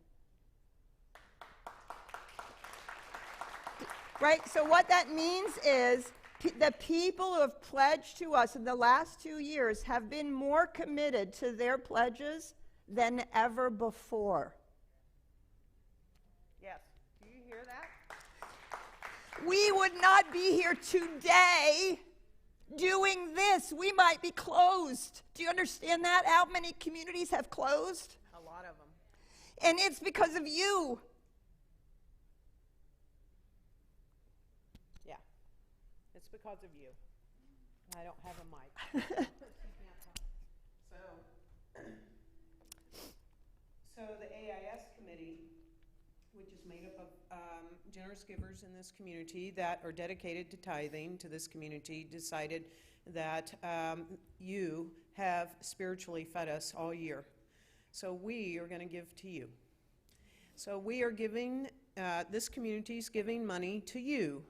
Right? So what that means is the people who have pledged to us in the last 2 years have been more committed to their pledges than ever before. Yes. Do you hear that? We would not be here today doing this. We might be closed. Do you understand that? How many communities have closed? A lot of them. And it's because of you. Yeah. It's because of you. I don't have a mic. So the AIS committee, which is made up of generous givers in this community that are dedicated to tithing to this community, decided that you have spiritually fed us all year. So we are going to give to you. So we are giving, this community's giving money to you.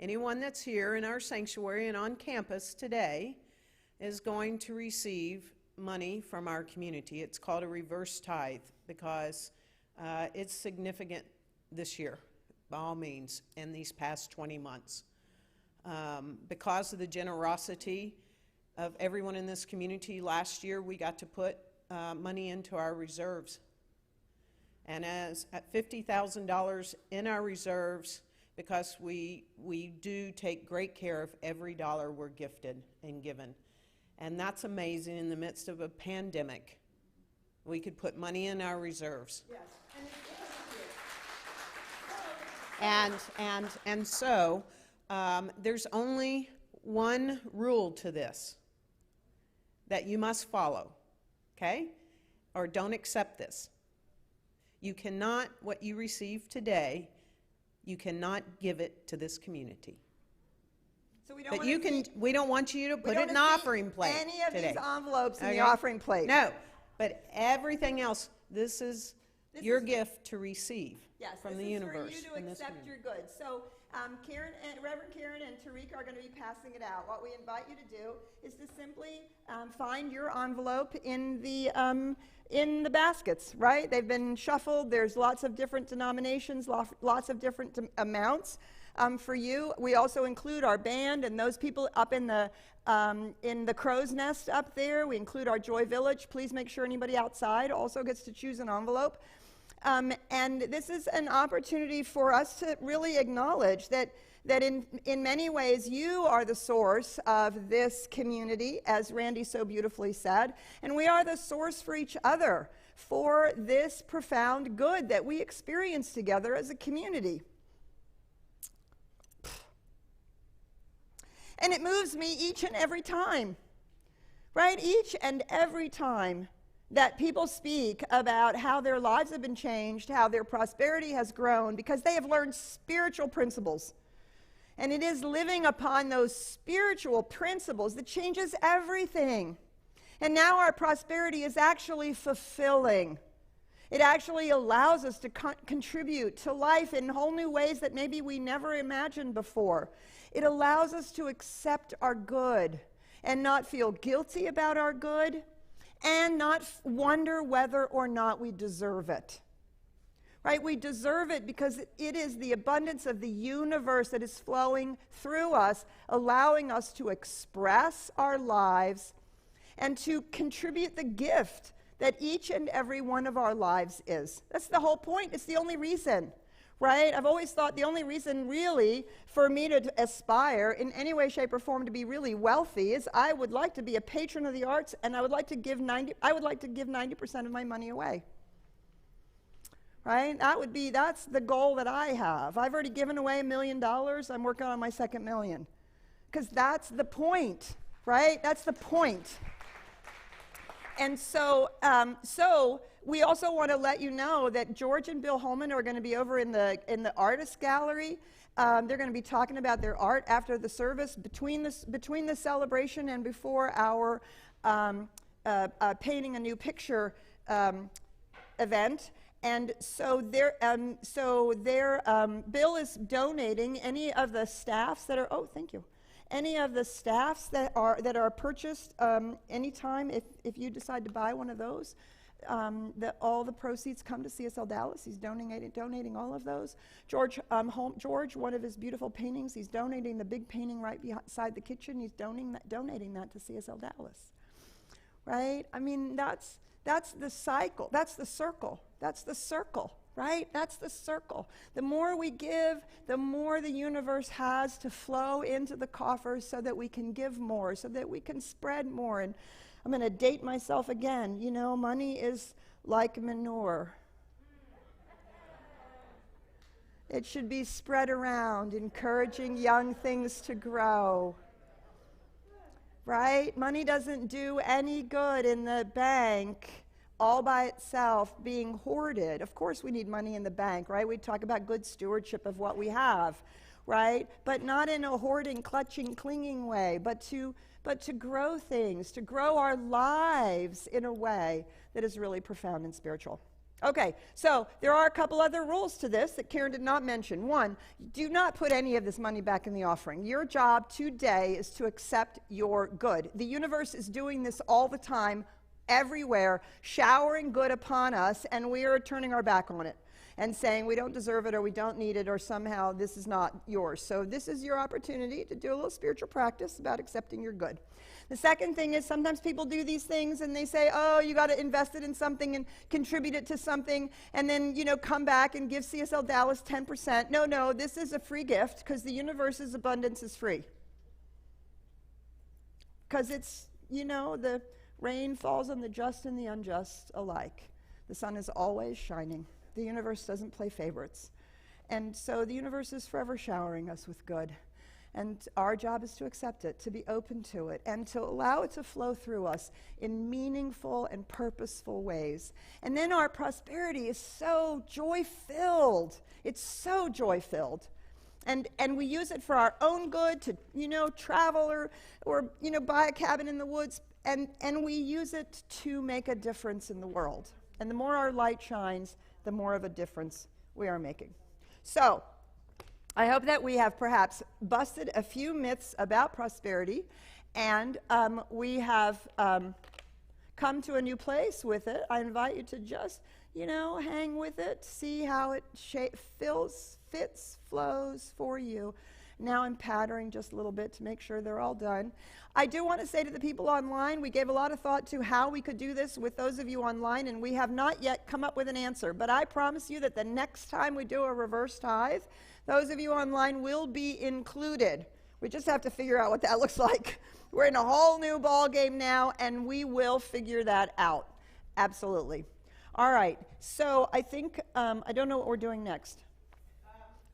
Anyone that's here in our sanctuary and on campus today is going to receive money from our community. It's called a reverse tithe because it's significant this year, by all means, in these past 20 months. Because of the generosity of everyone in this community, last year we got to put money into our reserves. And at $50,000 in our reserves, because we do take great care of every dollar we're gifted and given. And that's amazing in the midst of a pandemic. We could put money in our reserves. Yes. And so there's only one rule to this that you must follow, okay? Or don't accept this. You cannot, what you receive today, you cannot give it to this community. So we don't We don't want you to put it in the offering plate any of today. these envelopes in the offering plate. No, but everything else, this is your gift to receive from the universe. Yes, this is for you to accept your goods. So Reverend Karen and Tariq are going to be passing it out. What we invite you to do is to simply find your envelope in the baskets, right? They've been shuffled. There's lots of different denominations, lots of different amounts. For you, we also include our band and those people up in the crow's nest up there. We include our Joy Village. Please make sure anybody outside also gets to choose an envelope. And this is an opportunity for us to really acknowledge that in many ways you are the source of this community, as Randy so beautifully said, and we are the source for each other for this profound good that we experience together as a community. And it moves me each and every time, right? Each and every time that people speak about how their lives have been changed, how their prosperity has grown, because they have learned spiritual principles. And it is living upon those spiritual principles that changes everything. And now our prosperity is actually fulfilling. It actually allows us to contribute to life in whole new ways that maybe we never imagined before. It allows us to accept our good and not feel guilty about our good and not wonder whether or not we deserve it. Right? We deserve it because it is the abundance of the universe that is flowing through us, allowing us to express our lives and to contribute the gift that each and every one of our lives is. That's the whole point. It's the only reason, right? I've always thought the only reason really for me to aspire in any way, shape, or form to be really wealthy is I would like to be a patron of the arts, and I would like to give 90% of my money away. Right? That's the goal that I have. I've already given away $1 million. I'm working on my second million. Because that's the point, right? That's the point. And so we also want to let you know that George and Bill Holman are going to be over in the artist gallery. They're going to be talking about their art after the service, between the celebration and before our painting a new picture event. And so Bill is donating any of the staffs that are, any of the staffs that are purchased anytime if you decide to buy one of those, all the proceeds come to CSL Dallas. He's donating all of those. George, one of his beautiful paintings, he's donating the big painting right beside the kitchen. He's donating that to CSL Dallas, right? I mean, that's the cycle. That's the circle. That's the circle, right? That's the circle. The more we give, the more the universe has to flow into the coffers so that we can give more, so that we can spread more. And I'm going to date myself again. You know, money is like manure. It should be spread around, encouraging young things to grow. Right? Money doesn't do any good in the bank all by itself being hoarded. Of course we need money in the bank, right? We talk about good stewardship of what we have, right? But not in a hoarding, clutching, clinging way, but to grow things, to grow our lives in a way that is really profound and spiritual. Okay, so there are a couple other rules to this that Karen did not mention. One, do not put any of this money back in the offering. Your job today is to accept your good. The universe is doing this all the time, everywhere, showering good upon us, and we are turning our back on it and saying we don't deserve it or we don't need it or somehow this is not yours. So this is your opportunity to do a little spiritual practice about accepting your good. The second thing is sometimes people do these things and they say, oh, you got to invest it in something and contribute it to something and then, come back and give CSL Dallas 10%. No, this is a free gift because the universe's abundance is free. Because it's, the rain falls on the just and the unjust alike. The sun is always shining. The universe doesn't play favorites. And so the universe is forever showering us with good. And our job is to accept it, to be open to it, and to allow it to flow through us in meaningful and purposeful ways. And then our prosperity is so joy-filled. It's so joy-filled. And we use it for our own good to, travel or buy a cabin in the woods. And we use it to make a difference in the world. And the more our light shines, the more of a difference we are making. So, I hope that we have perhaps busted a few myths about prosperity, and we have come to a new place with it. I invite you to just, hang with it, see how it fits, flows for you. Now I'm patterning just a little bit to make sure they're all done. I do want to say to the people online, we gave a lot of thought to how we could do this with those of you online, and we have not yet come up with an answer. But I promise you that the next time we do a reverse tithe, those of you online will be included. We just have to figure out what that looks like. We're in a whole new ball game now, and we will figure that out. Absolutely. All right. So I think, I don't know what we're doing next.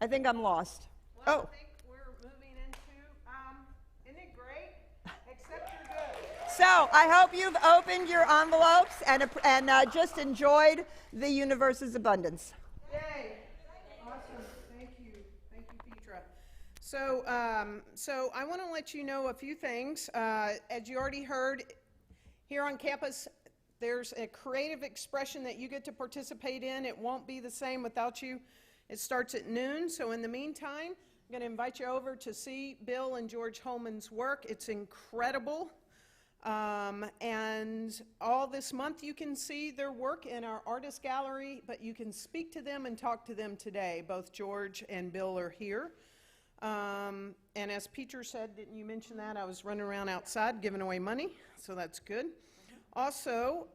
I think I'm lost. Well, I think we're moving into, isn't it great? Accept your good. So I hope you've opened your envelopes and just enjoyed the universe's abundance. Yay. Awesome. Thank you, Petra. So I want to let you know a few things. As you already heard, here on campus, there's a creative expression that you get to participate in. It won't be the same without you. It starts at noon, so in the meantime, I'm going to invite you over to see Bill and George Holman's work. It's incredible. And all this month you can see their work in our artist gallery, but you can speak to them and talk to them today. Both George and Bill are here. And as Peter said, didn't you mention that? I was running around outside giving away money, so that's good. Also,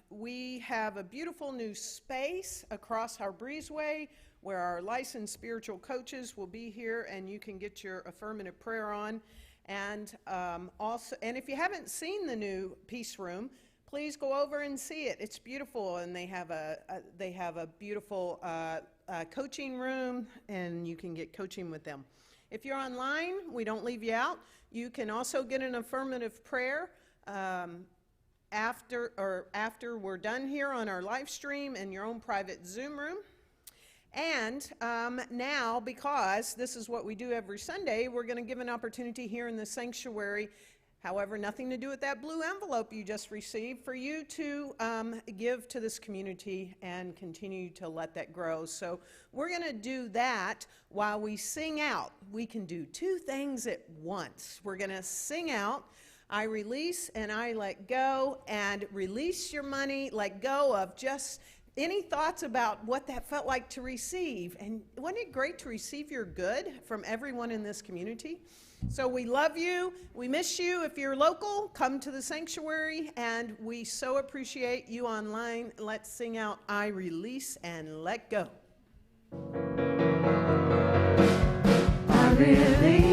we have a beautiful new space across our breezeway where our licensed spiritual coaches will be here, and you can get your affirmative prayer on. And and if you haven't seen the new Peace Room, please go over and see it. It's beautiful, and they have a beautiful coaching room, and you can get coaching with them. If you're online, we don't leave you out. You can also get an affirmative prayer after we're done here on our live stream in your own private Zoom room. And now, because this is what we do every Sunday, we're going to give an opportunity here in the sanctuary, however, nothing to do with that blue envelope you just received, for you to give to this community and continue to let that grow. So we're going to do that while we sing out. We can do two things at once. We're going to sing out, I release and I let go, and release your money, let go of just any thoughts about what that felt like to receive. And wasn't it great to receive your good from everyone in this community? So we love you. We miss you. If you're local, come to the sanctuary, and we so appreciate you online. Let's sing out, I release and let go. I release.